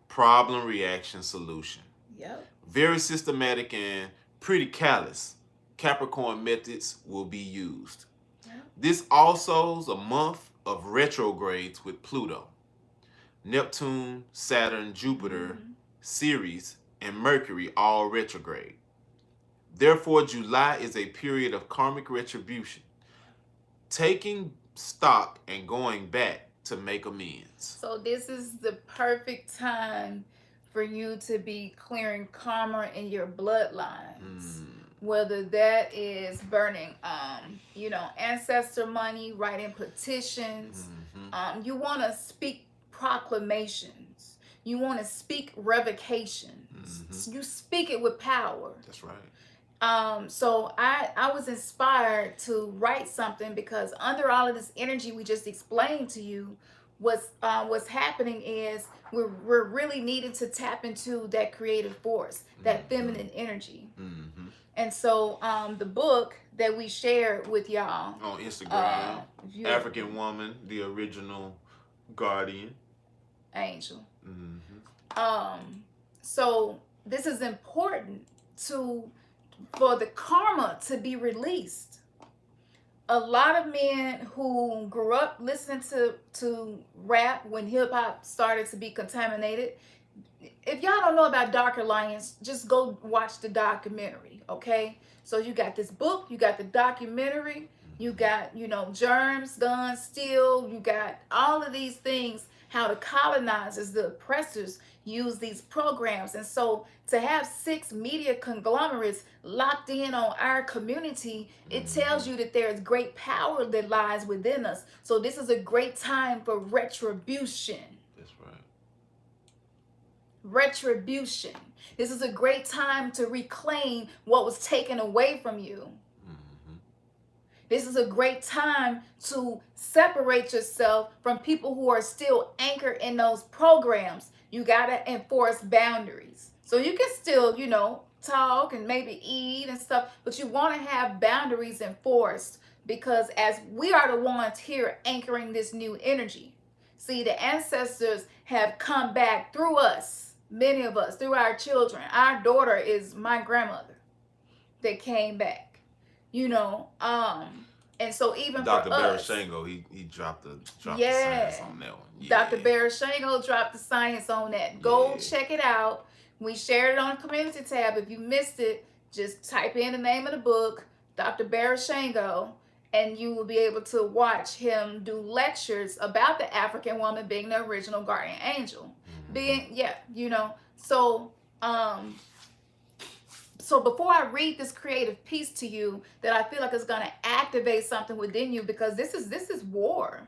Problem, reaction, solution. Yep. Very systematic and pretty callous. Capricorn methods will be used. Yep. This also is a month of retrogrades with Pluto, Neptune, Saturn, Jupiter, Ceres, and Mercury all retrograde. Therefore, July is a period of karmic retribution, taking stock and going back to make amends. So this is the perfect time for you to be clearing karma in your bloodlines. Whether that is burning, ancestor money, writing petitions. You want to speak proclamations. You want to speak revocations. You speak it with power. That's right. So I was inspired to write something because under all of this energy we just explained to you, what's happening is we're really needing to tap into that creative force, that feminine energy. And so the book that we shared with y'all on Instagram, African Woman, the original guardian angel. So this is important for the karma to be released. A lot of men who grew up listening to rap when hip hop started to be contaminated. If y'all don't know about Dark Alliance, just go watch the documentary, okay? So you got this book, you got the documentary, you got, germs, guns, steel, you got all of these things, how the colonizers, the oppressors use these programs. And so to have 6 media conglomerates locked in on our community, it tells you that there is great power that lies within us. So this is a great time for retribution. That's right. Retribution. This is a great time to reclaim what was taken away from you. This is a great time to separate yourself from people who are still anchored in those programs. You got to enforce boundaries. So you can still, talk and maybe eat and stuff, but you want to have boundaries enforced, because as we are the ones here anchoring this new energy. See, the ancestors have come back through us, many of us, through our children. Our daughter is my grandmother that came back. And so even for Dr. us, Barashango, he dropped the science yeah, on that one. Dr. Yeah. Barashango dropped the science on that. Go Yeah. check it out. We shared it on the community tab. If you missed it, just type in the name of the book, Dr. Barashango, and you will be able to watch him do lectures about the African woman being the original guardian angel. Mm-hmm. Being, yeah, So, um, so before I read this creative piece to you that I feel like is going to activate something within you, because this is war.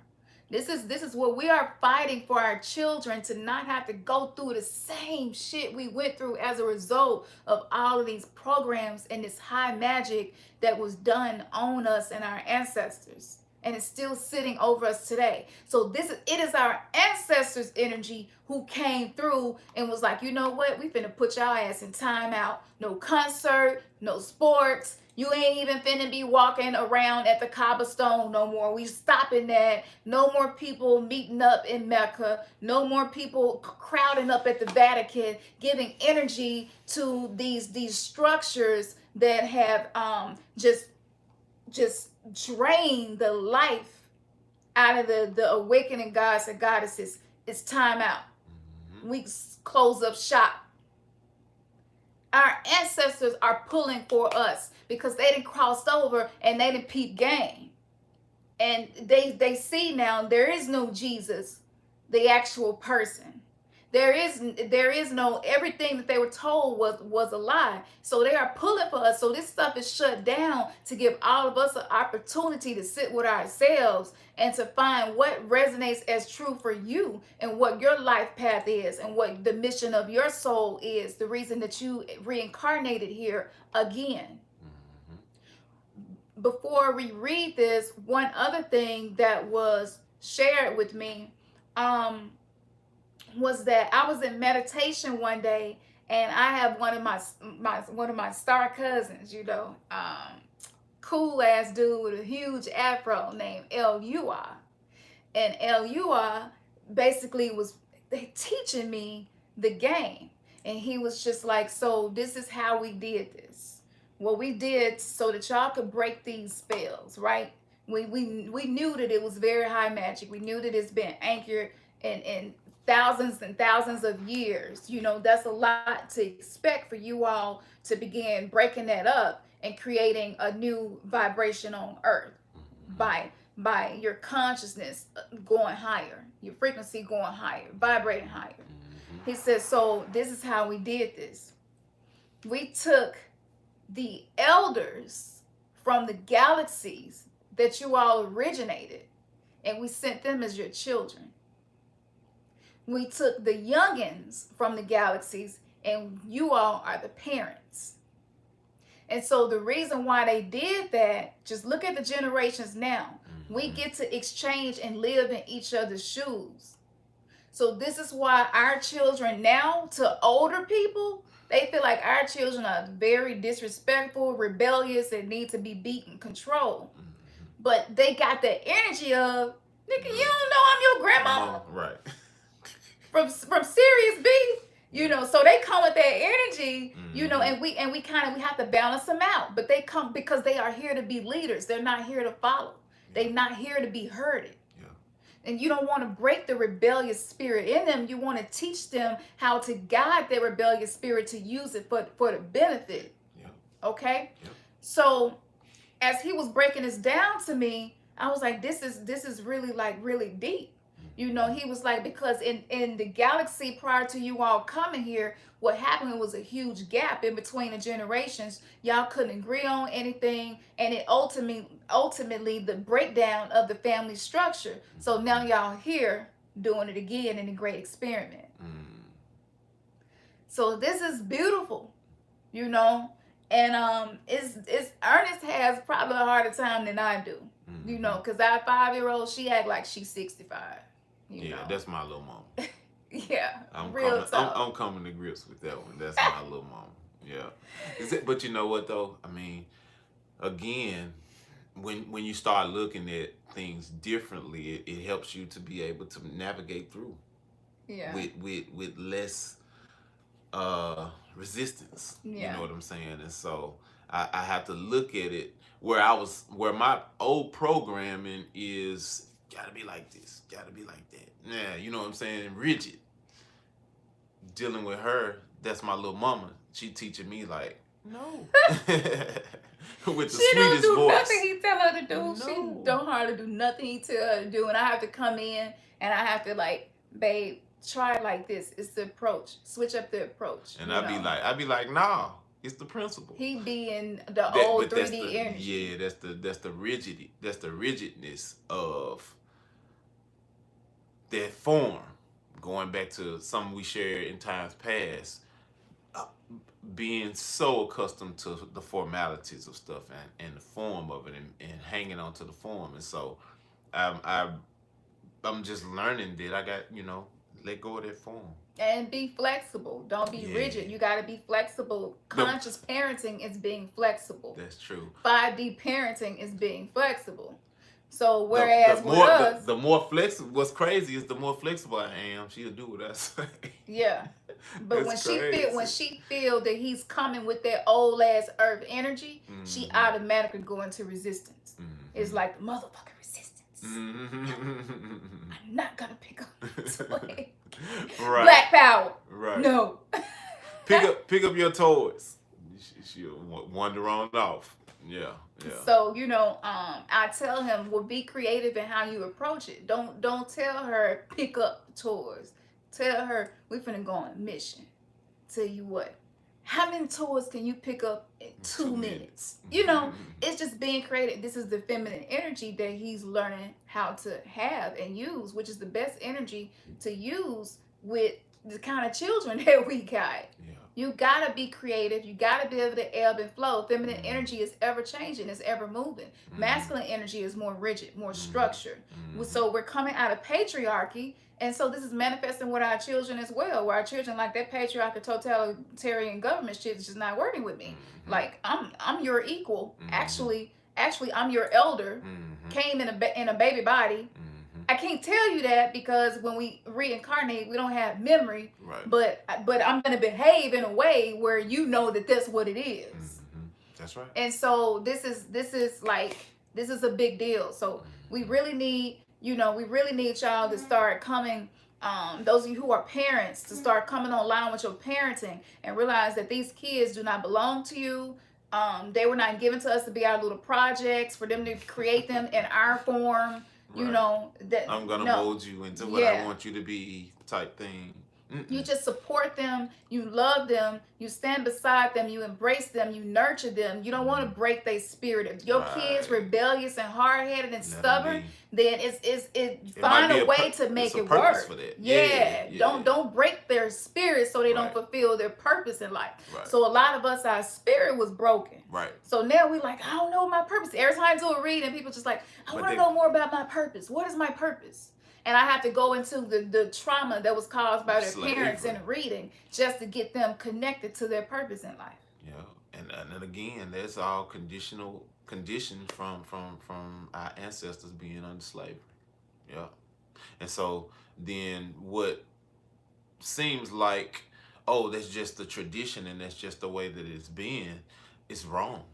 This is what we are fighting for, our children to not have to go through the same shit we went through as a result of all of these programs and this high magic that was done on us and our ancestors, and it's still sitting over us today. So it is our ancestors' energy who came through and was like, you know what? We finna put y'all ass in timeout. No concert, no sports. You ain't even finna be walking around at the cobblestone no more. We stopping that. No more people meeting up in Mecca. No more people crowding up at the Vatican, giving energy to these structures that have just drain the life out of the awakening gods and goddesses. It's time out. Mm-hmm. We close up shop. Our ancestors are pulling for us because they didn't cross over and they didn't peep game. And they see now there is no Jesus, the actual person. There is no, everything that they were told was a lie. So they are pulling for us. So this stuff is shut down to give all of us an opportunity to sit with ourselves and to find what resonates as true for you and what your life path is and what the mission of your soul is, the reason that you reincarnated here again. Before we read this, one other thing that was shared with me, was that I was in meditation one day, and I have one of my star cousins, cool ass dude with a huge afro named Lua, and Lua basically was teaching me the game, and he was just like, so this is how we did this. What we did so that y'all could break these spells, right? We knew that it was very high magic. We knew that it's been anchored in thousands and thousands of years. That's a lot to expect for you all to begin breaking that up and creating a new vibration on earth by your consciousness going higher, your frequency going higher, vibrating higher. He says, so this is how we did this. We took the elders from the galaxies that you all originated, and we sent them as your children. We took the youngins from the galaxies, and you all are the parents. And so the reason why they did that, just look at the generations now. We get to exchange and live in each other's shoes. So this is why our children now, to older people, they feel like our children are very disrespectful, rebellious, and need to be beaten, controlled. But they got the energy of, nigga, you don't know I'm your grandma. Right. From Sirius B. So they come with that energy, and we have to balance them out. But they come because they are here to be leaders. They're not here to follow. They're not here to be herded. And you don't want to break the rebellious spirit in them. You want to teach them how to guide their rebellious spirit to use it for the benefit. Okay? So as he was breaking this down to me, I was like, this is really, like, really deep. He was like, because in the galaxy prior to you all coming here, what happened was a huge gap in between the generations. Y'all couldn't agree on anything, and it ultimately the breakdown of the family structure. So now y'all here doing it again in a great experiment. So this is beautiful, and it's Ernest has probably a harder time than I do, because our 5-year-old, she act like she's 65. That's my little mom. Yeah, I'm coming to grips with that one. That's my little mom. Yeah. But you know what though? I mean, again, when you start looking at things differently, it helps you to be able to navigate through. Yeah. With less resistance. You know what I'm saying? And so I have to look at it where my old programming is gotta be like this, gotta be like that. Yeah, you know what I'm saying? Rigid. Dealing with her, that's my little mama. She teaching me like, no. With the She don't sweetest do nothing voice. he tell her to do. She No. don't hardly do nothing he tell her to do, and I have to come in and I have to like, babe, try it like this. It's the approach. Switch up the approach. And I'd be like, nah, it's the principle. He be in the That, old but that's 3D the energy. yeah, that's the rigidity, that's the rigidness of that form. Going back to something we shared in times past, uh, being so accustomed to the formalities of stuff and the form of it and hanging on to the form. And so I'm, I'm, I'm just learning that I got, let go of that form. And be flexible. Don't be Yeah. rigid. You got to be flexible. Conscious parenting is being flexible. That's true. 5D parenting is being flexible. So whereas with us, the more flexible, what's crazy is the more flexible I am, she'll do what I say. yeah. But when she feel that he's coming with that old ass earth energy, she automatically go into resistance. It's like the motherfucking resistance. I'm not gonna pick up this way. Right. Black power. Right. No. pick up your toys. She'll wander on off. Yeah. So I tell him, well, be creative in how you approach it. Don't tell her pick up toys. Tell her we finna go on a mission. Tell you what, how many toys can you pick up in 2 minutes? It's just being creative. This is the feminine energy that he's learning how to have and use, which is the best energy to use with the kind of children that we got. Yeah. You gotta be creative. You gotta be able to ebb and flow. Feminine energy is ever changing. It's ever moving. Masculine energy is more rigid, more structured. So we're coming out of patriarchy, and so this is manifesting with our children as well. Where our children like that patriarchal totalitarian government shit is just not working with me. Like I'm your equal. Actually, I'm your elder. Came in a baby body. I can't tell you that because when we reincarnate, we don't have memory. Right. But I'm gonna behave in a way where you know that that's what it is. That's right. And so this is a big deal. So we really need y'all to start coming. Those of you who are parents, to start coming online with your parenting and realize that these kids do not belong to you. They were not given to us to be our little projects for them to create them in our form. Right. That I'm gonna mold you into what I want you to be, type thing. You just support them, you love them, you stand beside them, you embrace them, you nurture them. You don't want to break their spirit. If your kid's rebellious and hard-headed and stubborn, then it's find a way to make it work. Yeah. Don't break their spirit so they don't fulfill their purpose in life. Right. So a lot of us, our spirit was broken. Right. So now we like, I don't know my purpose. Every time I do a reading, people just like, I want to know more about my purpose. What is my purpose? And I have to go into the trauma that was caused by their parents in reading just to get them connected to their purpose in life. Yeah, and again, that's all conditioned from our ancestors being under slavery. Yeah, and so then what seems like, oh, that's just the tradition and that's just the way that it's been, is wrong.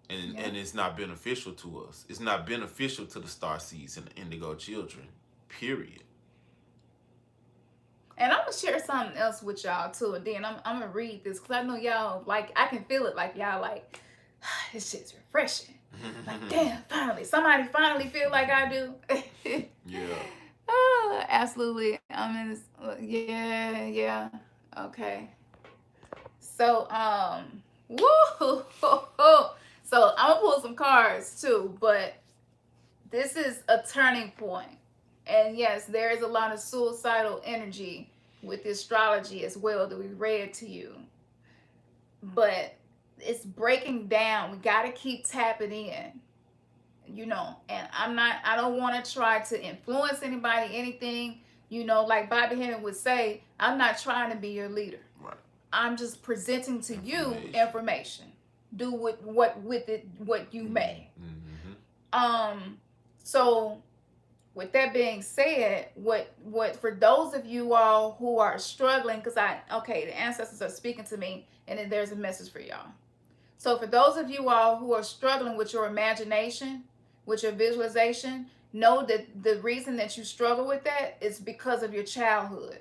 And it's not beneficial to us. It's not beneficial to the starseeds and the indigo children. Period. And I'm gonna share something else with y'all too, and then I'm gonna read this because I know y'all like. I can feel it, like y'all like. This shit's refreshing. Like, damn, somebody finally feel like I do. Yeah. Oh, absolutely. I'm in this. Yeah. Okay. So woo. So I'm gonna pull some cards too, but this is a turning point. And yes, there is a lot of suicidal energy with the astrology as well that we read to you. But it's breaking down. We got to keep tapping in, and I don't want to try to influence anybody, anything, like Bobby Hemming would say, I'm not trying to be your leader. Right. I'm just presenting to you information. Do what you may. So with that being said, what for those of you all who are struggling, because the ancestors are speaking to me, and then there's a message for y'all. So for those of you all who are struggling with your imagination, with your visualization, know that the reason that you struggle with that is because of your childhood.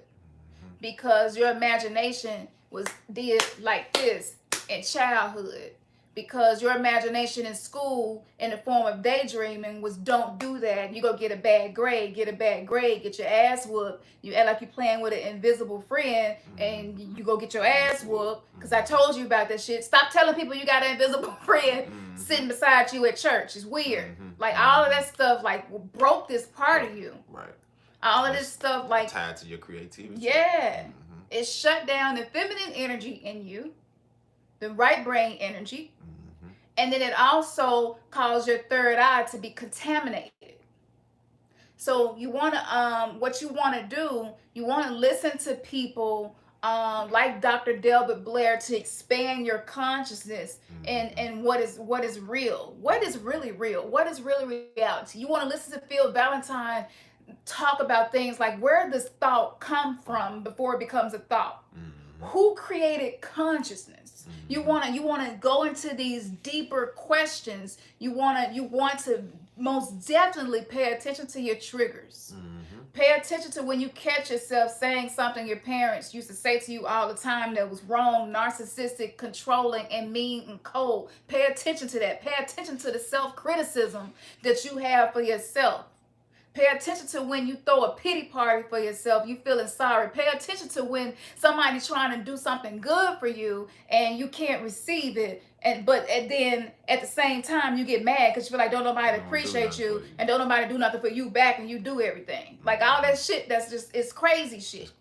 Because your imagination was did like this in childhood. Because your imagination in school in the form of daydreaming was don't do that. You go get a bad grade, get your ass whooped. You act like you're playing with an invisible friend and you go get your ass whooped. Because I told you about that shit. Stop telling people you got an invisible friend sitting beside you at church. It's weird. Like all of that stuff like broke this part of you. Right. All of this stuff like tied to your creativity. Yeah. It shut down the feminine energy in you, the right brain energy, and then it also caused your third eye to be contaminated. So you want to what you want to do, you want to listen to people like Dr. Delbert Blair to expand your consciousness and what is real, what is really real, what is really reality. You want to listen to Phil Valentine talk about things like where does thought come from before it becomes a thought. Who created consciousness? You want to go into these deeper questions. You want to most definitely pay attention to your triggers. Pay attention to when you catch yourself saying something your parents used to say to you all the time that was wrong, narcissistic, controlling, and mean and cold. Pay attention to that. Pay attention to the self-criticism that you have for yourself. Pay attention to when you throw a pity party for yourself, you feeling sorry. Pay attention to when somebody's trying to do something good for you and you can't receive it. And then at the same time you get mad because you feel like don't nobody appreciate you and don't nobody do nothing for you back and you do everything. Like all that shit, that's just, it's crazy shit.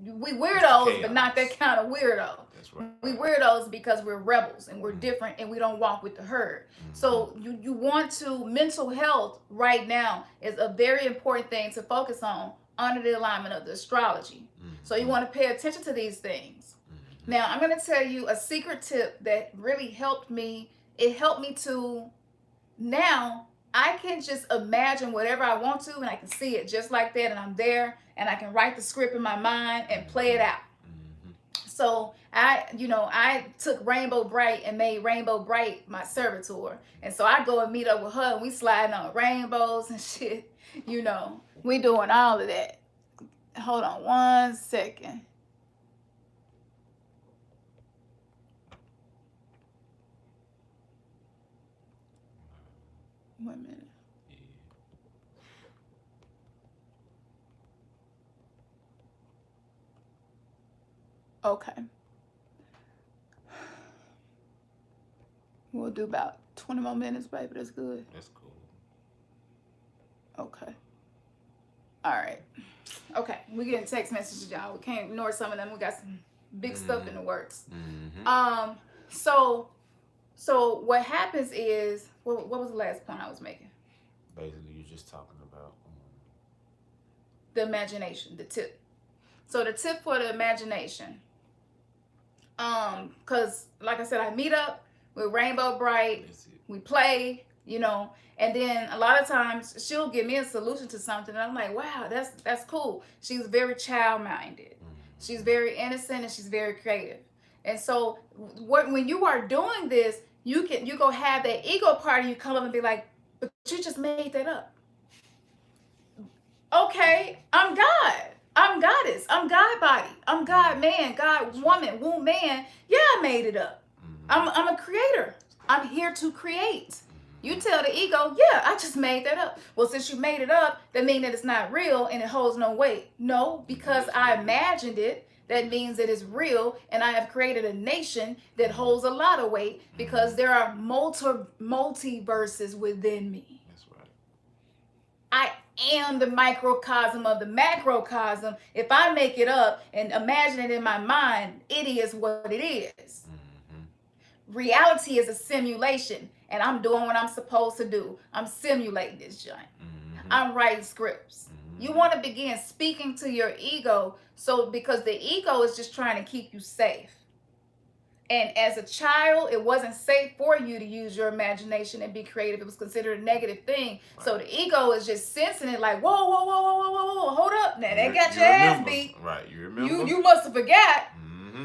We weirdos, but not that kind of weirdo. Right. We weirdos because we're rebels and we're different and we don't walk with the herd. So you want to, mental health right now is a very important thing to focus on under the alignment of the astrology. So you want to pay attention to these things. Now I'm going to tell you a secret tip that really helped me. It helped me to, now I can just imagine whatever I want to and I can see it just like that and I'm there and I can write the script in my mind and play it out. So I took Rainbow Bright and made Rainbow Bright my servitor. And so I go and meet up with her and we sliding on rainbows and shit. We doing all of that. Hold on 1 second. One minute. Okay. We'll do about 20 more minutes, baby. That's good. That's cool. Okay. All right. Okay. We getting text messages, y'all. We can't ignore some of them. We got some big stuff in the works. So what happens is, what was the last point I was making? Basically, you're just talking about the imagination, the tip. So the tip for the imagination, because like I said, I meet up with Rainbow Bright, we play, and then a lot of times she'll give me a solution to something and I'm like, wow, that's cool. She's very child-minded. She's very innocent and she's very creative. And so when you are doing this, you go have that ego part of you come up and be like, but you just made that up. Okay, I'm God. I'm goddess. I'm God body. I'm God man, God woman, womb man. Yeah, I made it up. I'm a creator. I'm here to create. You tell the ego, yeah, I just made that up. Well, since you made it up, that means that it's not real and it holds no weight. No, because I imagined it, that means that it's real, and I have created a nation that holds a lot of weight because there are multiverses within me. That's right. I am the microcosm of the macrocosm. If I make it up and imagine it in my mind, it is what it is. Reality is a simulation, and I'm doing what I'm supposed to do. I'm simulating this joint. I'm writing scripts. You want to begin speaking to your ego, because the ego is just trying to keep you safe. And as a child, it wasn't safe for you to use your imagination and be creative. It was considered a negative thing. Right. So the ego is just sensing it like, whoa, whoa, whoa, whoa, whoa, whoa, hold up. Now, they got your ass beat. Right, you remember? You must have forgot.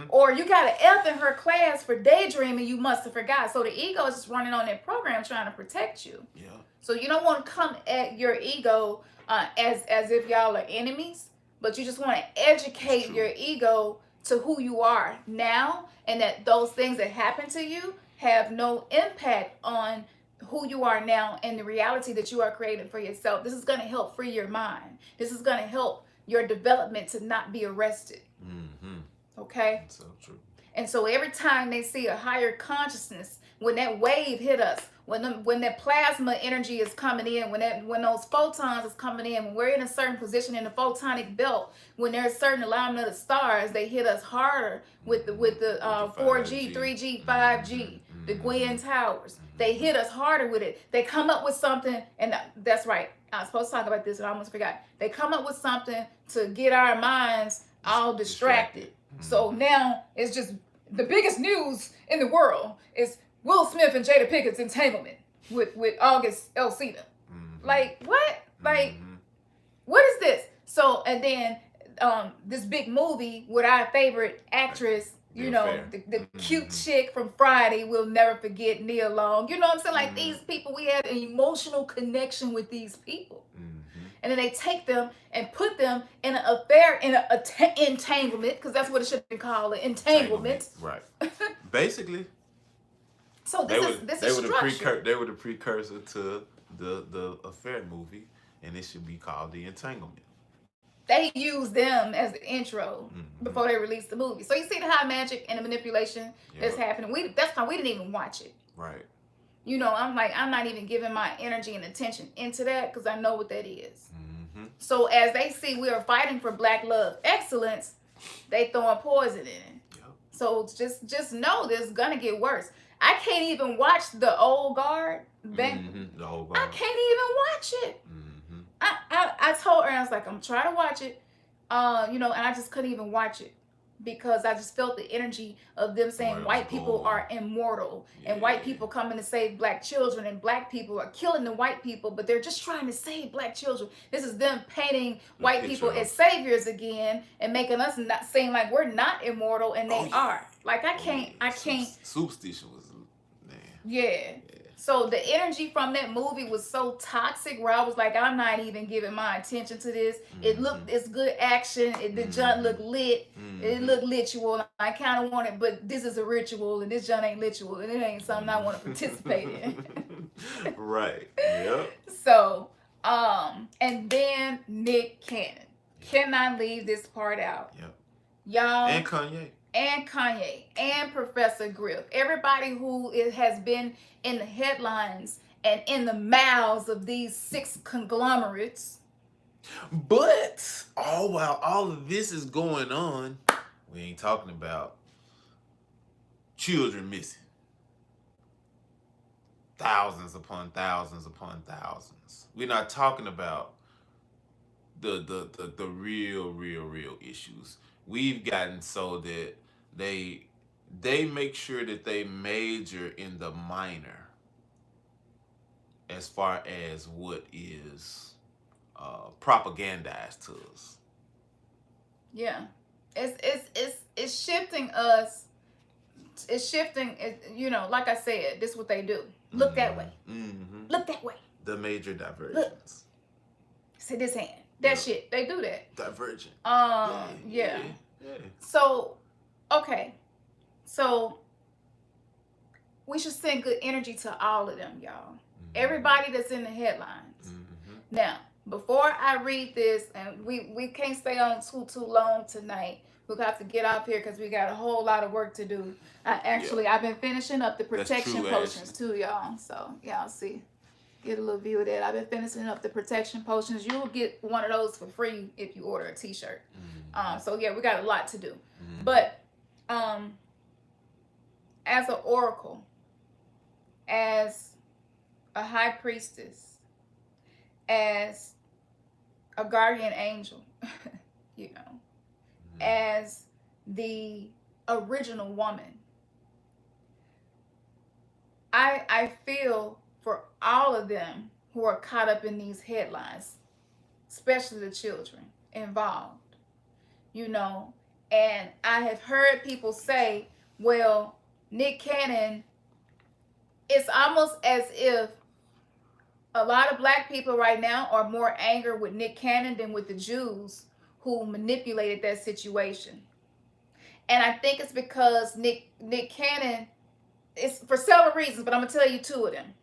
Or you got an F in her class for daydreaming, you must have forgot. So the ego is just running on that program trying to protect you. Yeah. So you don't want to come at your ego as if y'all are enemies, but you just want to educate your ego to who you are now, and that those things that happen to you have no impact on who you are now and the reality that you are creating for yourself. This is going to help free your mind. This is going to help your development to not be arrested. Okay? That's so true. And so every time they see a higher consciousness, when that wave hit us, when that plasma energy is coming in, when those photons is coming in, when we're in a certain position in the photonic belt, when there's certain alignment of the stars, they hit us harder with the 4G, 3G, 5G, the Gwen Towers. They hit us harder with it. They come up with something, and that's right. I was supposed to talk about this, and I almost forgot. They come up with something to get our minds all distracted. So now it's just the biggest news in the world is Will Smith and Jada Pickett's entanglement with August Alsina. Like, what? Like, what is this? So, and then this big movie with our favorite actress, the cute chick from Friday, we'll never forget, Nia Long. You know what I'm saying? Like, these people, we have an emotional connection with these people. And then they take them and put them in an affair, in an entanglement, because that's what it should be called, an entanglement. Right. Basically. So this is structure. They were the precursor to the affair movie, and it should be called The Entanglement. They used them as the intro before they released the movie. So you see the high magic and the manipulation that's happening. That's why we didn't even watch it. Right. You know, I'm not even giving my energy and attention into that because I know what that is. So as they see we are fighting for Black love excellence, they throwing poison in it. Yep. So just know this is gonna get worse. I can't even watch the old guard. The old guard. I can't even watch it. I told her, I was like, I'm trying to watch it, and I just couldn't even watch it because I just felt the energy of them saying white people are immortal and white people coming to save Black children and Black people are killing the white people, but they're just trying to save Black children. This is them painting white people as saviors again and making us not seem like we're not immortal and they are. Like I can't. Superstition was, man. Yeah. So the energy from that movie was so toxic where I was like, I'm not even giving my attention to this. It's good action. The junk looked lit. It looked ritual. I kind of want it, but this is a ritual and this junk ain't ritual and it ain't something I want to participate in. Right. Yep. So, and then Nick Cannon. Cannot leave this part out. Yep. Y'all. And Kanye. And Kanye and Professor Griff, everybody who has been in the headlines and in the mouths of these 6 conglomerates. But while all of this is going on, we ain't talking about children missing. Thousands upon thousands upon thousands. We're not talking about the real issues. We've gotten so that they make sure that they major in the minor as far as what is propagandized to us. Yeah, it's shifting us. It's shifting. Like I said, this is what they do. Look that way. Look that way. The major divergence. Look. See this hand. That shit. They do that. Divergent. Yeah. So, okay. So, we should send good energy to all of them, y'all. Everybody that's in the headlines. Now, before I read this, and we can't stay on too long tonight. We'll have to get off here because we got a whole lot of work to do. I've been finishing up the protection potions too, y'all. So, y'all see. Get a little view of that. I've been finishing up the protection potions. You'll get one of those for free if you order a t-shirt. So yeah, we got a lot to do. But as an oracle, as a high priestess, as a guardian angel, as the original woman, I feel for all of them who are caught up in these headlines, especially the children involved, And I have heard people say, well, Nick Cannon, it's almost as if a lot of black people right now are more angry with Nick Cannon than with the Jews who manipulated that situation. And I think it's because Nick Cannon, it's for several reasons, but I'm gonna tell you two of them.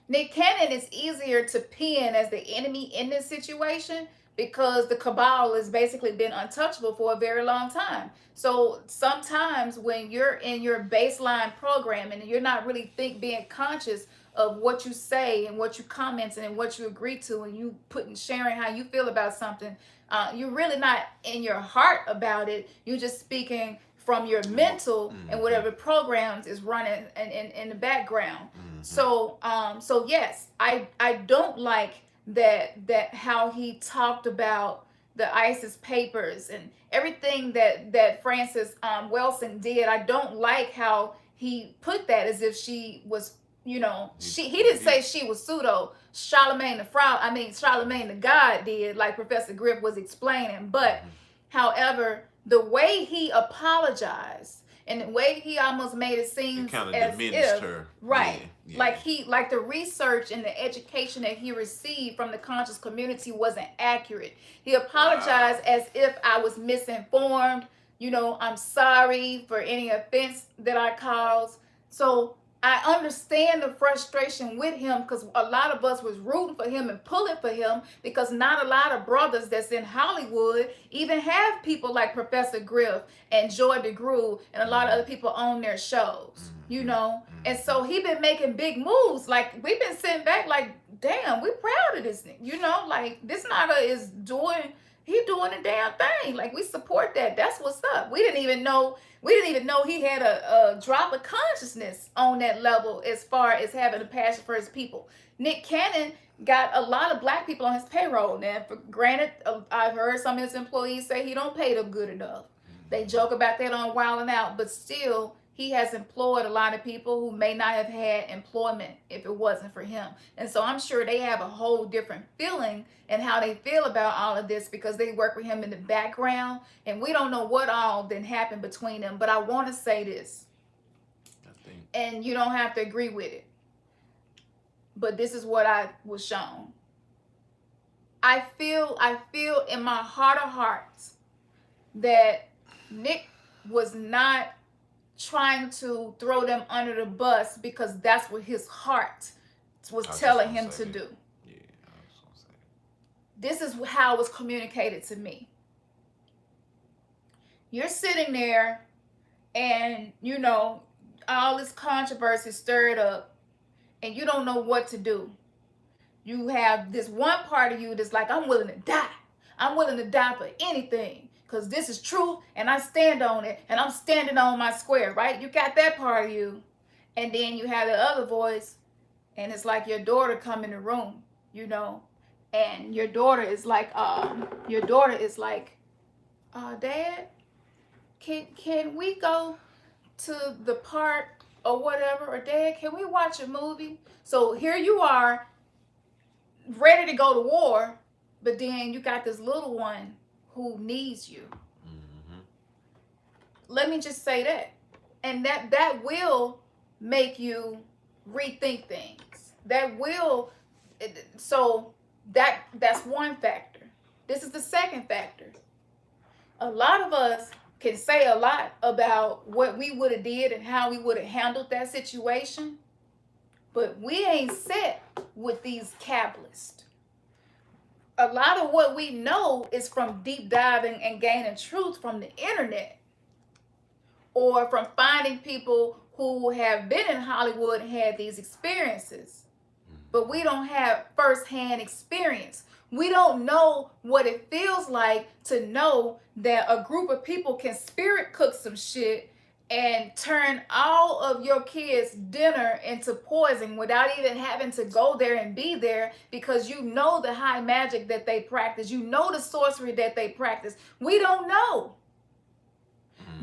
Nick Cannon is easier to pin as the enemy in this situation because the cabal has basically been untouchable for a very long time. So sometimes when you're in your baseline program and you're not really being conscious of what you say and what you comment and what you agree to, and you putting sharing how you feel about something, you're really not in your heart about it. You're just speaking from your mental and whatever programs is running in the background. So yes, I don't like that how he talked about the ISIS papers and everything that Frances Wilson did. I don't like how he put that as if she was, he didn't say she was pseudo Charlemagne the fraud. I mean Charlemagne the God did, like Professor Griff was explaining. But however, the way he apologized and the way he almost made it seem kind of as diminished if her. right, Yeah. like the research and the education that he received from the conscious community wasn't accurate. He apologized as if I was misinformed. I'm sorry for any offense that I caused. So I understand the frustration with him because a lot of us was rooting for him and pulling for him because not a lot of brothers that's in Hollywood even have people like Professor Griff and Joy DeGruy and a lot of other people on their shows, And so he been making big moves. Like we've been sitting back like, damn, we proud of this thing, like this nigga is doing the damn thing. Like we support that. That's what's up. We didn't even know he had a drop of consciousness on that level as far as having a passion for his people. Nick Cannon got a lot of black people on his payroll. Now, granted, I've heard some of his employees say he don't pay them good enough. They joke about that on Wild 'N Out, but still, he has employed a lot of people who may not have had employment if it wasn't for him. And so I'm sure they have a whole different feeling and how they feel about all of this because they work with him in the background, and we don't know what all then happened between them. But I want to say this, and you don't have to agree with it, but this is what I was shown. I feel in my heart of hearts that Nick was not trying to throw them under the bus because that's what his heart was telling him to do. Yeah, I was gonna say. This is how it was communicated to me. You're sitting there and all this controversy stirred up and you don't know what to do. You have this one part of you that's like, I'm willing to die. I'm willing to die for anything because this is true and I stand on it and I'm standing on my square, right? You got that part of you. And then you have the other voice and it's like your daughter come in the room, and your daughter is like, Dad, can we go to the park or whatever? Or Dad, can we watch a movie? So here you are, ready to go to war, but then you got this little one who needs you. Let me just say that. And that will make you rethink things. So that's one factor. This is the second factor. A lot of us can say a lot about what we would have did and how we would have handled that situation, but we ain't set with these Kabbalists. A lot of what we know is from deep diving and gaining truth from the internet or from finding people who have been in Hollywood and had these experiences. But we don't have firsthand experience. We don't know what it feels like to know that a group of people can spirit cook some shit and turn all of your kids' dinner into poison without even having to go there and be there because you know the high magic that they practice. You know the sorcery that they practice. We don't know.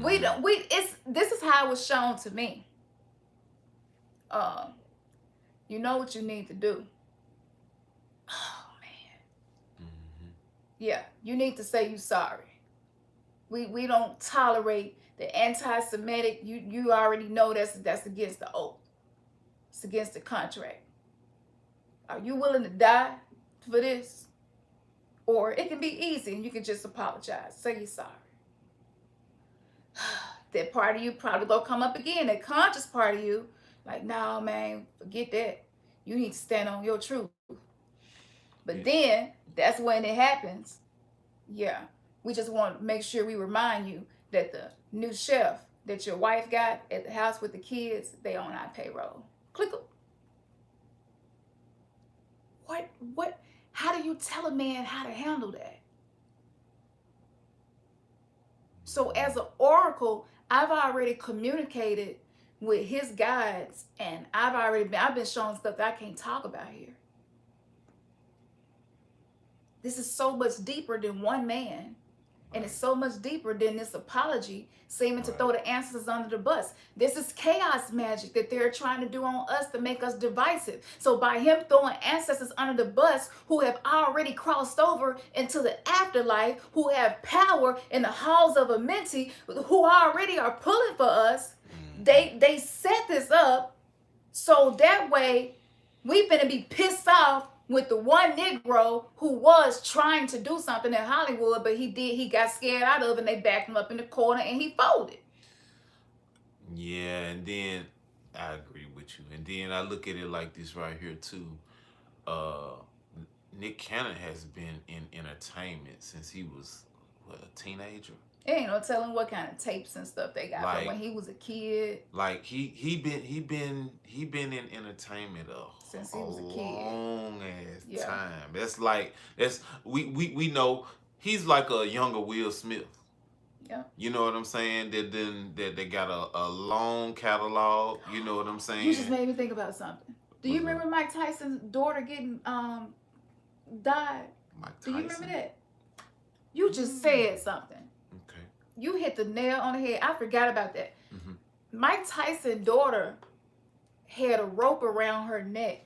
This is how it was shown to me. You know what you need to do. Oh, man. Yeah, you need to say you sorry. We don't tolerate the anti-Semitic. You already know that's against the oath. It's against the contract. Are you willing to die for this? Or it can be easy and you can just apologize. Say you're sorry. That part of you probably gonna come up again. That conscious part of you, like, nah, man, forget that. You need to stand on your truth. But then that's when it happens. Yeah. We just want to make sure we remind you that the new chef that your wife got at the house with the kids, they on our payroll. Click them. What how do you tell a man how to handle that? So as an oracle, I've already communicated with his guides, and I've been showing stuff that I can't talk about here. This is so much deeper than one man. And it's so much deeper than this apology seeming to throw the ancestors under the bus. This is chaos magic that they're trying to do on us to make us divisive. So by him throwing ancestors under the bus who have already crossed over into the afterlife, who have power in the halls of a Amenti, who already are pulling for us, they set this up so that way we're going to be pissed off with the one Negro who was trying to do something in Hollywood, but he got scared out of it, and they backed him up in the corner and he folded. Yeah, and then I agree with you. And then I look at it like this right here too. Nick Cannon has been in entertainment since he was a teenager. There ain't no telling what kind of tapes and stuff they got from when he was a kid. Like he been in entertainment since he was a kid. Long ass time. We know he's like a younger Will Smith. Yeah. You know what I'm saying? That they got a long catalog. You know what I'm saying? You just made me think about something. Do you remember Mike Tyson's daughter getting died? Mike Tyson? Do you remember that? You just said something. Okay. You hit the nail on the head. I forgot about that. Mike Tyson's daughter had a rope around her neck.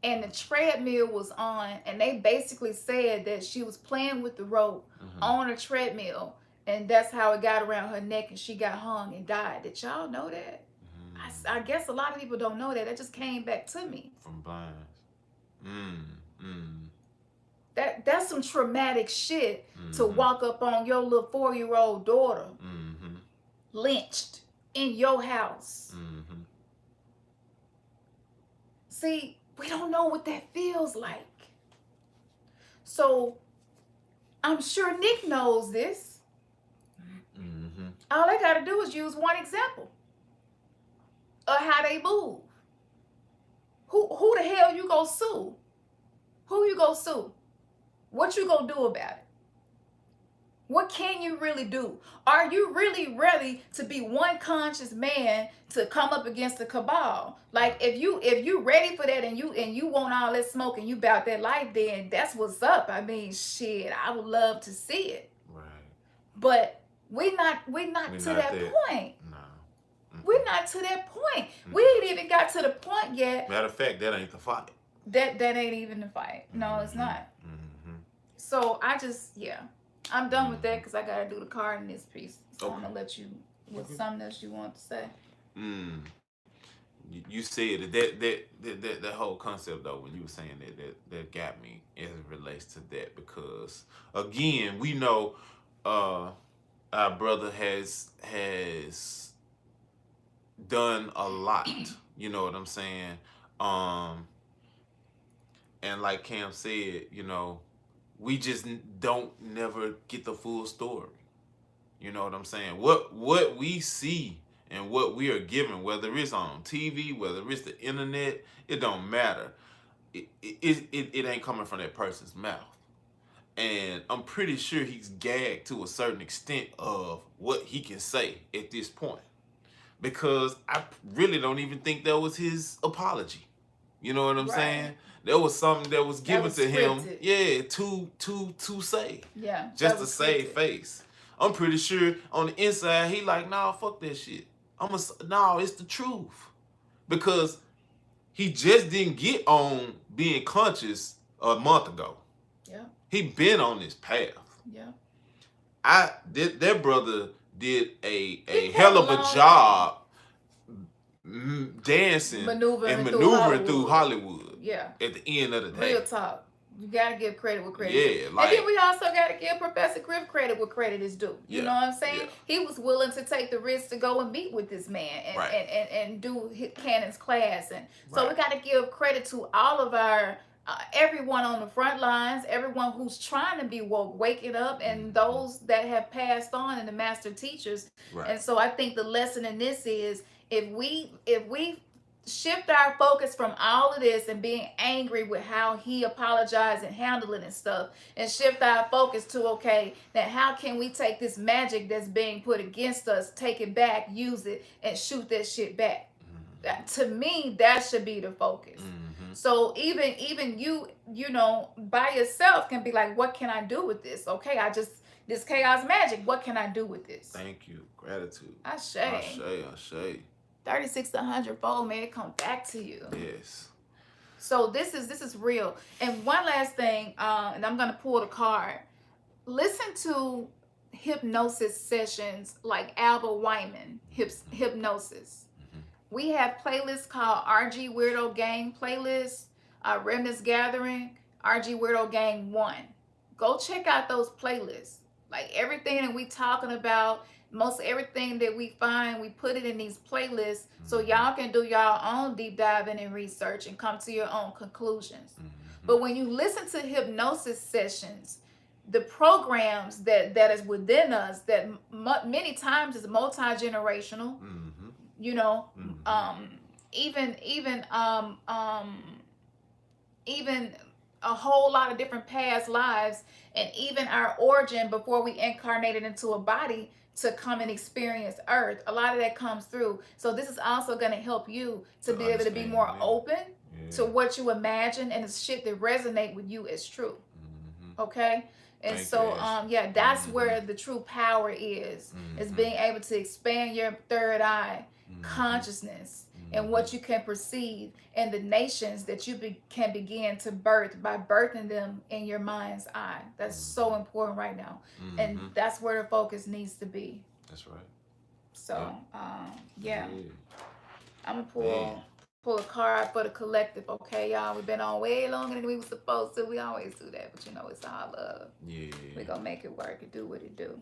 And the treadmill was on, and they basically said that she was playing with the rope on a treadmill, and that's how it got around her neck, and she got hung and died. Did y'all know that? I guess a lot of people don't know that. That just came back to me. From Blinds. That's some traumatic shit to walk up on your little 4-year-old daughter lynched in your house. See, we don't know what that feels like. So I'm sure Nick knows this. All they got to do is use one example of how they move. Who the hell you gonna sue? Who you gonna sue? What you gonna do about it? What can you really do? Are you really ready to be one conscious man to come up against the cabal? Like if you ready for that and you want all that smoke and you about that life, then that's what's up. I mean, shit, I would love to see it. Right. But we're not to that point. No. We're not to that point. We ain't even got to the point yet. Matter of fact, that ain't the fight. That ain't even the fight. No, it's not. So I'm done with that because I gotta do the card in this piece. So I'm gonna let you with something else you want to say. You said that whole concept though, when you were saying that got me as it relates to that, because again we know our brother has done a lot. You know what I'm saying? And like Cam said, you know, we just don't never get the full story. You know what I'm saying? What we see and what we are given, whether it's on TV, whether it's the internet, it don't matter. It ain't coming from that person's mouth. And I'm pretty sure he's gagged to a certain extent of what he can say at this point. Because I really don't even think that was his apology. You know what I'm saying? There was something that was given to him, to say. Yeah. Just to save face. I'm pretty sure on the inside he like, nah, fuck that shit. No, it's the truth. Because he just didn't get on being conscious a month ago. Yeah. He been on this path. Yeah. Their brother did a He came hell a of a long way. job dancing and Maneuvering through maneuvering through Hollywood. Hollywood. Yeah. At the end of the Real day, talk. You gotta give credit where credit due. yeah, And then like we also gotta give Professor Griff credit where credit is due. You yeah, know what I'm yeah, saying? He was willing to take the risk to go and meet with this man and right, do Cannon's class. And so right, we gotta give credit to all of our everyone on the front lines, everyone who's trying to be woke, waking up, and mm-hmm. those that have passed on and the master teachers. Right, And so I think the lesson in this is if we shift our focus from all of this and being angry with how he apologized and handled it and stuff, and shift our focus to, okay, that how can we take this magic that's being put against us, take it back, use it, and shoot that shit back. To me, that should be the focus. mm-hmm. So even you know, by yourself can be like, what can I do with this? Okay, I just, this chaos magic, what can I do with this? Thank you, gratitude. Ashe. Ashe, Ashe. 36 to 100 fold, man, it come back to you. Yes. So this is real. And one last thing, and I'm gonna pull the card. Listen to hypnosis sessions like Albert Wyman hypnosis. Mm-hmm. We have playlists called RG Weirdo Gang playlist, Remnants Gathering, RG Weirdo Gang 1. Go check out those playlists. Like everything that we talking about, most everything that we find, we put it in these playlists so y'all can do y'all own deep diving and research and come to your own conclusions. Mm-hmm. But when you listen to hypnosis sessions, the programs that is within us that many times is multi-generational, mm-hmm. you know, mm-hmm. Even a whole lot of different past lives, and even our origin before we incarnated into a body to come and experience Earth. A lot of that comes through. So this is also going to help you to be able to be more open to what you imagine and the shit that resonate with you as true. Mm-hmm. Okay? And Thank so yeah, that's mm-hmm. where the true power is being able to expand your third eye consciousness and what you can perceive, and the nations that you can begin to birth by birthing them in your mind's eye. That's so important right now. And that's where the focus needs to be. That's right. So yeah. I'm gonna pull a card for the collective. Okay, y'all, we've been on way longer than we were supposed to. We always do that, but you know, it's all love. Yeah, we're gonna make it work and do what it do.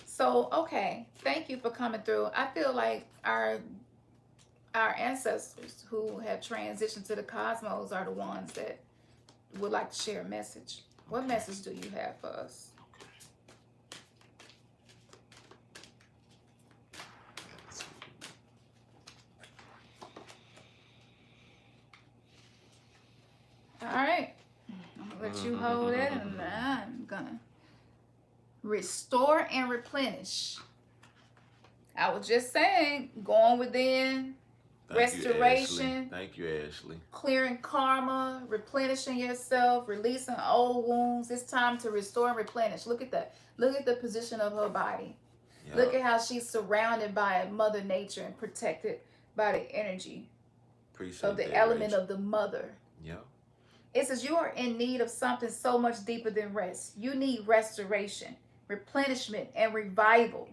So okay, thank you for coming through. I feel like our ancestors who have transitioned to the cosmos are the ones that would like to share a message. What message do you have for us? All right, I'm gonna let you hold it, and I'm gonna restore and replenish. I was just saying, going within, restoration. Thank you, Ashley. Clearing karma, replenishing yourself, releasing old wounds. It's time to restore and replenish. Look at that. Look at the position of her body. Yep. Look at how she's surrounded by Mother Nature and protected by the energy of the element of the mother. Yep. It says you are in need of something so much deeper than rest. You need restoration, replenishment, and revival.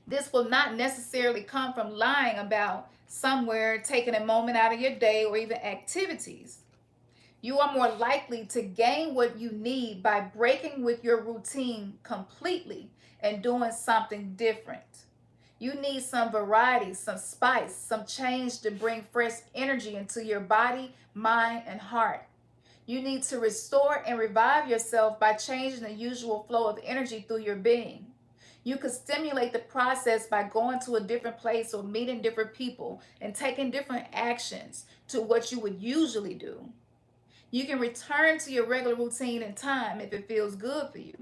This will not necessarily come from lying about somewhere, taking a moment out of your day, or even activities. You are more likely to gain what you need by breaking with your routine completely and doing something different. You need some variety, some spice, some change to bring fresh energy into your body, mind, and heart. You need to restore and revive yourself by changing the usual flow of energy through your being. You could stimulate the process by going to a different place or meeting different people and taking different actions to what you would usually do. You can return to your regular routine in time if it feels good for you.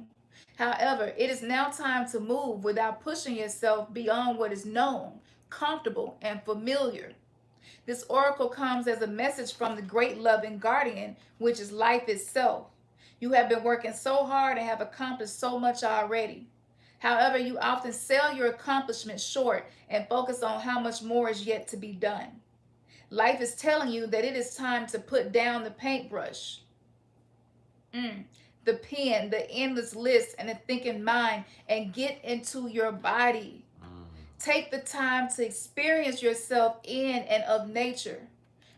However, it is now time to move without pushing yourself beyond what is known, comfortable, and familiar. This oracle comes as a message from the great loving guardian, which is life itself. You have been working so hard and have accomplished so much already. However, you often sell your accomplishments short and focus on how much more is yet to be done. Life is telling you that it is time to put down the paintbrush. the pen, the endless list, and the thinking mind, and get into your body. Take the time to experience yourself in and of nature.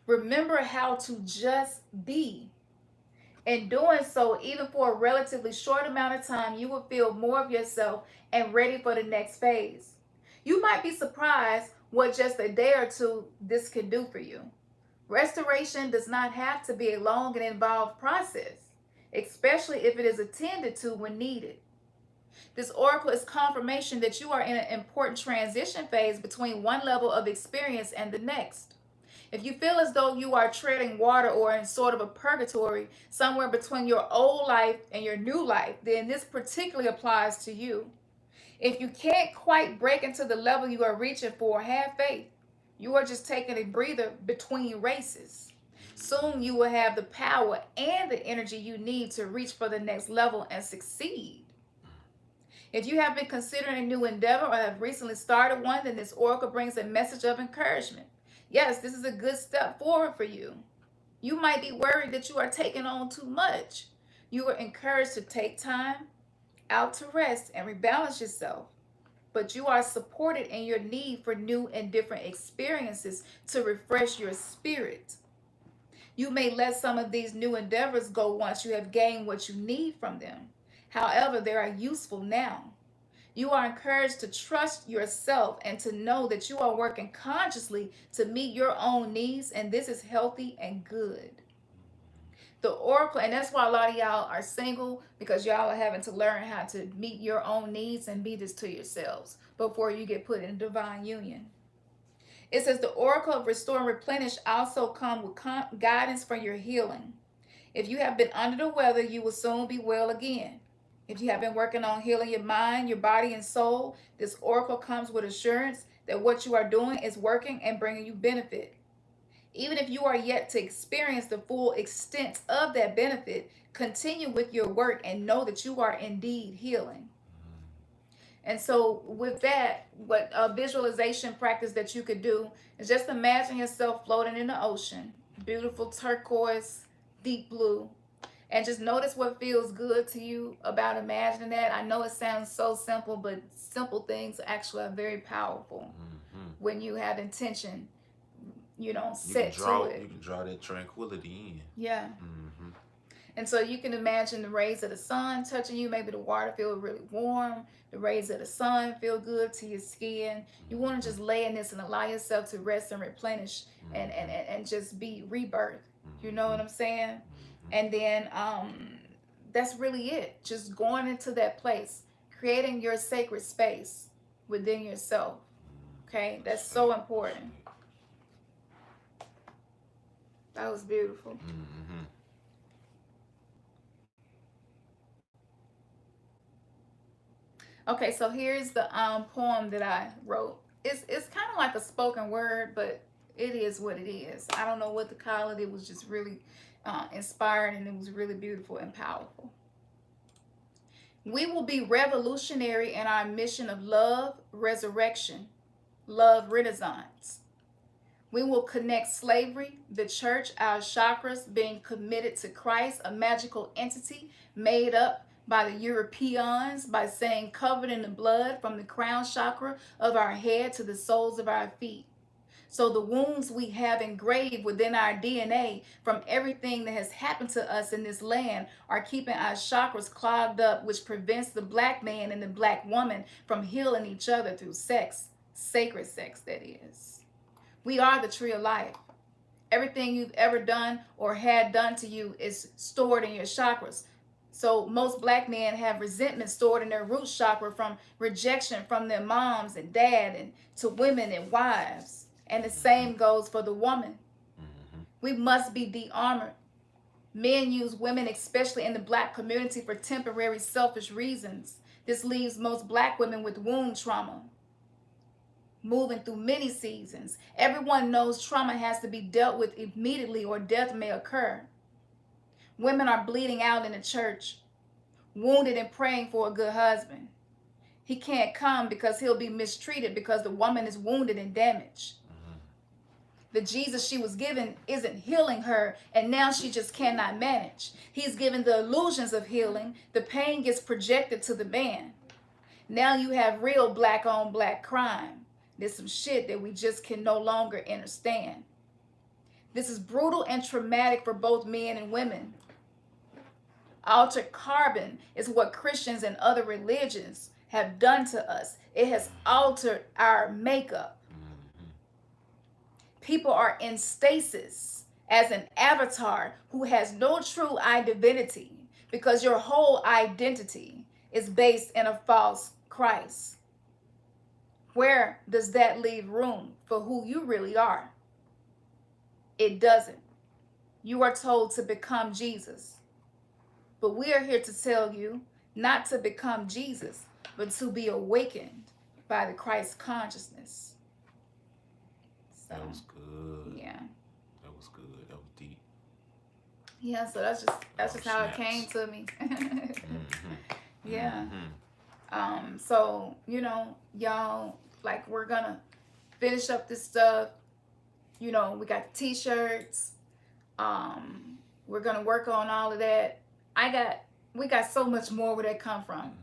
Remember how to just be. In doing so, even for a relatively short amount of time, you will feel more of yourself and ready for the next phase. You might be surprised what just a day or two this can do for you. Restoration does not have to be a long and involved process, especially if it is attended to when needed. This oracle is confirmation that you are in an important transition phase between one level of experience and the next. If you feel as though you are treading water or in sort of a purgatory somewhere between your old life and your new life, then this particularly applies to you. If you can't quite break into the level you are reaching for, have faith. You are just taking a breather between races. Soon you will have the power and the energy you need to reach for the next level and succeed. If you have been considering a new endeavor or have recently started one, then this oracle brings a message of encouragement. Yes, this is a good step forward for you. You might be worried that you are taking on too much. You are encouraged to take time out to rest and rebalance yourself. But you are supported in your need for new and different experiences to refresh your spirit. You may let some of these new endeavors go once you have gained what you need from them. However, they are useful now. You are encouraged to trust yourself and to know that you are working consciously to meet your own needs, and this is healthy and good. The oracle, and that's why a lot of y'all are single, because y'all are having to learn how to meet your own needs and be this to yourselves before you get put in divine union. It says the oracle of restore and replenish also come with guidance for your healing. If you have been under the weather, you will soon be well again. If you have been working on healing your mind, your body, and soul, this oracle comes with assurance that what you are doing is working and bringing you benefit. Even if you are yet to experience the full extent of that benefit, continue with your work and know that you are indeed healing. And so with that, what a visualization practice that you could do is just imagine yourself floating in the ocean, beautiful turquoise, deep blue, and just notice what feels good to you about imagining that. I know it sounds so simple, but simple things actually are very powerful when you have intention, set to it. You can draw that tranquility in. Yeah. And so you can imagine the rays of the sun touching you. Maybe the water feel really warm. The rays of the sun feel good to your skin. You want to just lay in this and allow yourself to rest and replenish and just be rebirth. You know what I'm saying? And then that's really it. Just going into that place, creating your sacred space within yourself. Okay? That's so important. That was beautiful. Okay, so here's the poem that I wrote. It's kind of like a spoken word, but it is what it is. I don't know what to call it. It was just really inspired, and it was really beautiful and powerful. We will be revolutionary in our mission of love, resurrection, love, renaissance. We will connect slavery, the church, our chakras, being committed to Christ, a magical entity made up by the Europeans by saying covered in the blood from the crown chakra of our head to the soles of our feet. So the wounds we have engraved within our DNA from everything that has happened to us in this land are keeping our chakras clogged up, which prevents the black man and the black woman from healing each other through sex, sacred sex, that is. We are the tree of life. Everything you've ever done or had done to you is stored in your chakras. So most black men have resentment stored in their root chakra from rejection from their moms and dad and to women and wives. And the same goes for the woman. We must be de-armored. Men use women, especially in the black community, for temporary selfish reasons. This leaves most black women with wound trauma, moving through many seasons. Everyone knows trauma has to be dealt with immediately or death may occur. Women are bleeding out in the church, wounded and praying for a good husband. He can't come because he'll be mistreated because the woman is wounded and damaged. The Jesus she was given isn't healing her, and now she just cannot manage. He's given the illusions of healing. The pain gets projected to the man. Now you have real black on black crime. There's some shit that we just can no longer understand. This is brutal and traumatic for both men and women. Altered carbon is what Christians and other religions have done to us. It has altered our makeup. People are in stasis as an avatar who has no true identity, because your whole identity is based in a false Christ. Where does that leave room for who you really are? It doesn't. You are told to become Jesus. But we are here to tell you not to become Jesus, but to be awakened by the Christ consciousness. So, that was good. Yeah. That was good. That was deep. Yeah, so that's just how it came to me. Yeah. So, y'all, like, we're gonna finish up this stuff. We got the t-shirts. We're gonna work on all of that. We got so much more where that come from.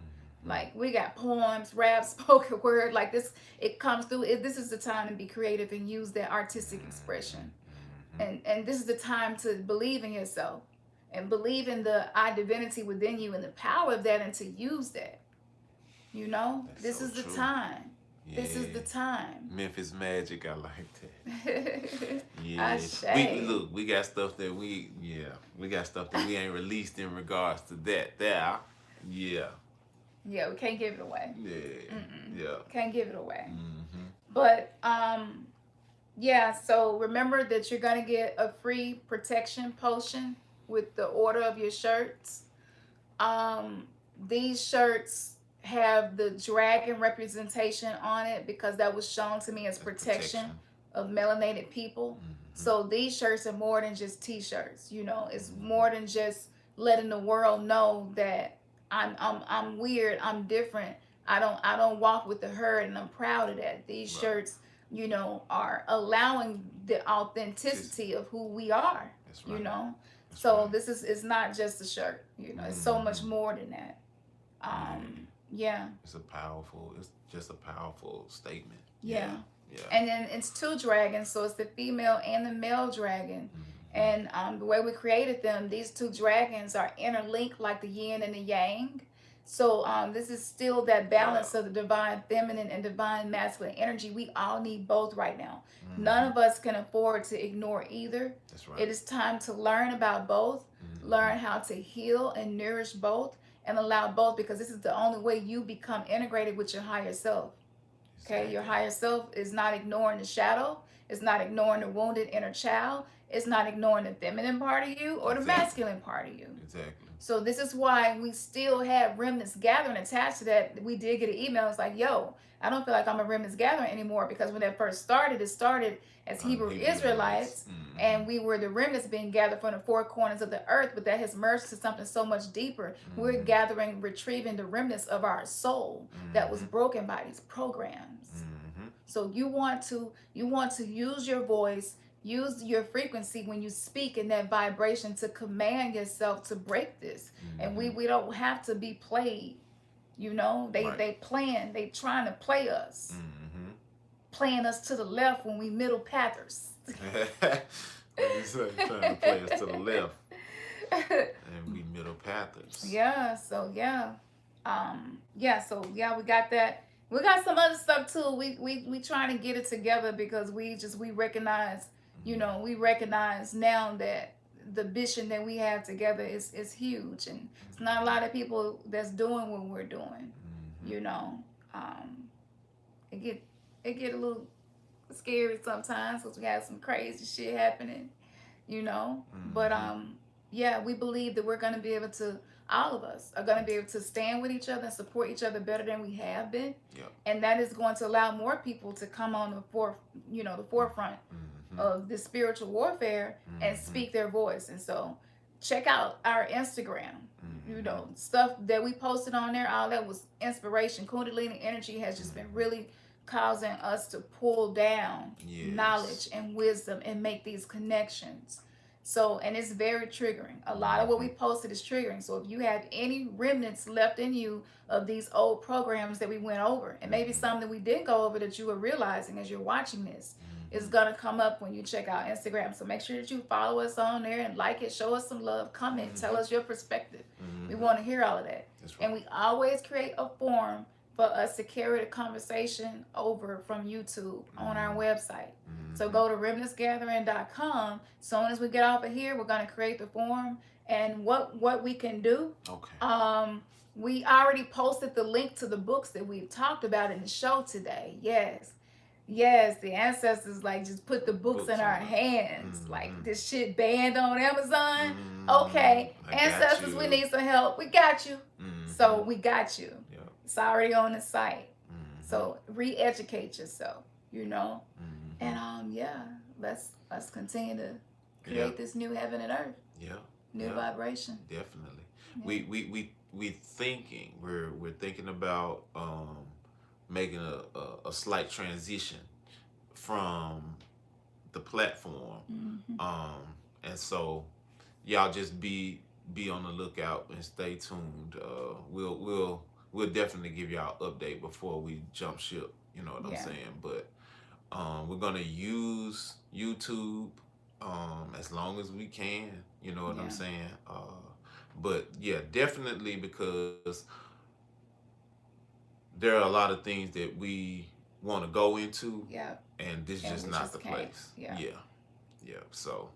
Like, we got poems, rap, spoken word, like this, it comes through. This is the time to be creative and use that artistic expression. And this is the time to believe in yourself and believe in the I divinity within you and the power of that, and to use that. This is the time. Yeah. This is the time. Memphis Magic, I like that. Yeah. We got stuff that we ain't released in regards to that. There. Yeah. Yeah, we can't give it away. Yeah. Yeah. Can't give it away. But yeah, so remember that you're gonna get a free protection potion with the order of your shirts. These shirts have the dragon representation on it because that was shown to me as protection of melanated people. So these shirts are more than just t-shirts. It's more than just letting the world know that I'm weird, I'm different. I don't walk with the herd, and I'm proud of that. These shirts, are allowing the authenticity of who we are. That's right. So this is not just a shirt. It's so much more than that. Yeah. It's just a powerful statement. Yeah. And then it's 2 dragons, so it's the female and the male dragon. And the way we created them, these 2 dragons are interlinked like the yin and the yang. So this is still that balance of the divine feminine and divine masculine energy. We all need both right now. None of us can afford to ignore either. That's right. It is time to learn about both, learn how to heal and nourish both, and allow both, because this is the only way you become integrated with your higher self. Okay, your higher self is not ignoring the shadow. It's not ignoring the wounded inner child. It's not ignoring the feminine part of you or the masculine part of you. Exactly. So this is why we still have remnants gathering attached to that. We did get an email. It's like, yo, I don't feel like I'm a remnants gathering anymore, because when that first started, it started as Hebrew Israelites, and we were the remnants being gathered from the 4 corners of the earth, but that has merged to something so much deeper. We're gathering, retrieving the remnants of our soul that was broken by these programs. So you want to use your voice, use your frequency when you speak in that vibration to command yourself to break this. And we don't have to be played. They trying to play us. Playing us to the left when we middle pathers. What you say? Trying to play us to the left. And we middle pathers. Yeah, so we got that. We got some other stuff too. We trying to get it together, because we recognize, we recognize now that the vision that we have together is huge, and it's not a lot of people that's doing what we're doing. It get a little scary sometimes, because we have some crazy shit happening, But we believe that we're gonna be able to. All of us are going to be able to stand with each other and support each other better than we have been. Yep. And that is going to allow more people to come on the forefront of this spiritual warfare and speak their voice. And so check out our Instagram. Stuff that we posted on there, all that was inspiration. Kundalini energy has just been really causing us to pull down knowledge Yes. and wisdom and make these connections. So, and it's very triggering. A lot of what we Mm-hmm. posted is triggering. So, if you have any remnants left in you of these old programs that we went over, and maybe Mm-hmm. some that we did go over that you were realizing as you're watching this, is Mm-hmm. gonna come up when you check out Instagram. So make sure that you follow us on there and like it, show us some love, comment, tell Mm-hmm. us your perspective. We Mm-hmm. want to hear all of that. That's And right. we always create a forum for us to carry the conversation over from YouTube on our Mm-hmm. website. So Mm-hmm. go to remnantsgathering.com. Soon as we get off of here, we're gonna create the forum. And what we can do, Okay. um, we already posted the link to the books that we've talked about in the show today. Yes. Yes, the ancestors like just put the books in Books our on it. hands. Mm-hmm. Like this shit banned on Amazon. Mm-hmm. Okay, I got ancestors, we you. need some help. We got you. Mm-hmm. So we got you. Yep. It's already on the site. Mm-hmm. So re-educate yourself, Mm-hmm. And yeah, let's continue to Yeah. create this new heaven and earth, Yeah. new Yeah. vibration. Definitely. Yeah. We thinking. We're thinking about making a slight transition from the platform. Mm-hmm. And so y'all just be on the lookout and stay tuned. We'll definitely give y'all an update before we jump ship. You know what I'm Yeah. saying? But we're gonna use YouTube as long as we can. You know what I'm Yeah. saying? But yeah, definitely because there are a lot of things that we want to go into, Yeah. and this is And just we not the just can't. place. Yeah. Yeah, yeah. So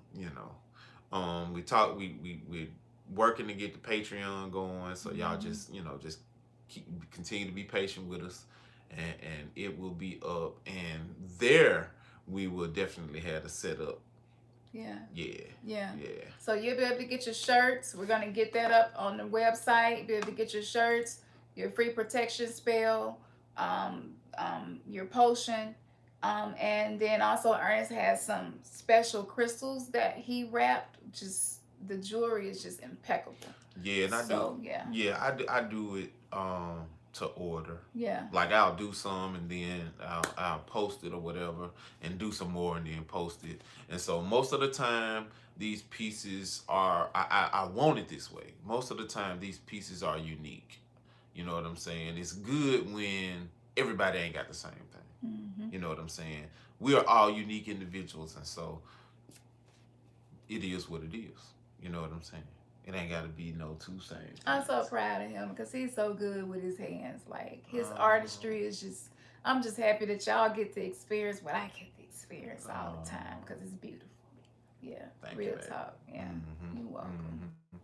we talk. We're working to get the Patreon going. So y'all Mm-hmm. just continue to be patient with us, and it will be up. And there we will definitely have the setup. Yeah. Yeah, Yeah. yeah. So you'll be able to get your shirts. We're gonna get that up on the website. Be able to get your shirts, your free protection spell, your potion, and then also Ernest has some special crystals that he wrapped. Just the jewelry is just impeccable. Yeah, and I do. So yeah, Yeah, I do it to order. yeah, Like I'll do some and then I'll post it or whatever and do some more and then post it. And so most of the time these pieces are I want it this way. Most of the time these pieces are unique. You know what I'm saying? It's good when everybody ain't got the same thing. mm-hmm. You know what I'm saying? We are all unique individuals, and so it is what it is. You know what I'm saying? It ain't got to be no two same I'm so things. proud of him because he's so good with his hands. Like his Oh, artistry is just. I'm just happy that y'all get to experience what I get to experience all the time oh, because it's beautiful. Yeah, thank you, real baby. talk. Yeah, Mm-hmm. you're welcome. Mm-hmm.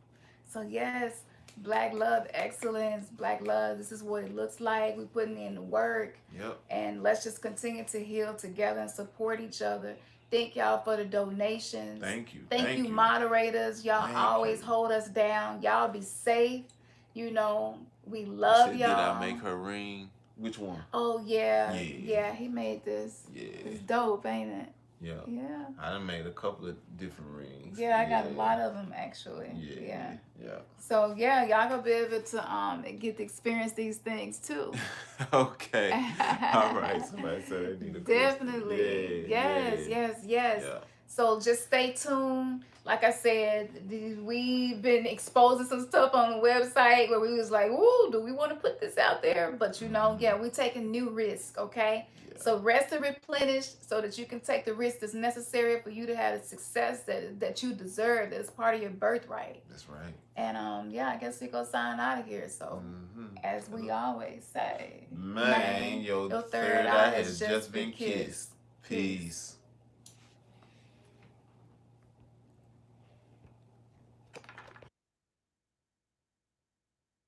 So yes, Black Love Excellence, Black Love. This is what it looks like. We're putting in the work, Yep. and let's just continue to heal together and support each other. Thank y'all for the donations. Thank you. Thank you, Thank you. moderators. Y'all Thank always you. hold us down. Y'all be safe. We You love said, did I y'all. make her ring? Which one? Oh yeah, Yeah. yeah. He made this. Yeah. It's dope, ain't it? Yeah. Yeah. I done made a couple of different rings. Yeah, I got a lot of them actually. Yeah. Yeah. Yeah. So yeah, y'all gonna be able to get to experience these things too. Okay. All right. Somebody said I need a crystal. Definitely. Yeah. Yes, Yeah. yes, yes. Yeah. So just stay tuned. Like I said, we've been exposing some stuff on the website where we was like, "Ooh, do we want to put this out there?" But yeah, we're taking new risks. Okay. Yeah. So rest and replenish so that you can take the risk that's necessary for you to have the success that you deserve. That's part of your birthright. That's right. And yeah, I guess we go sign out of here. So as we always say, Man, your third eye has just been kissed. Peace.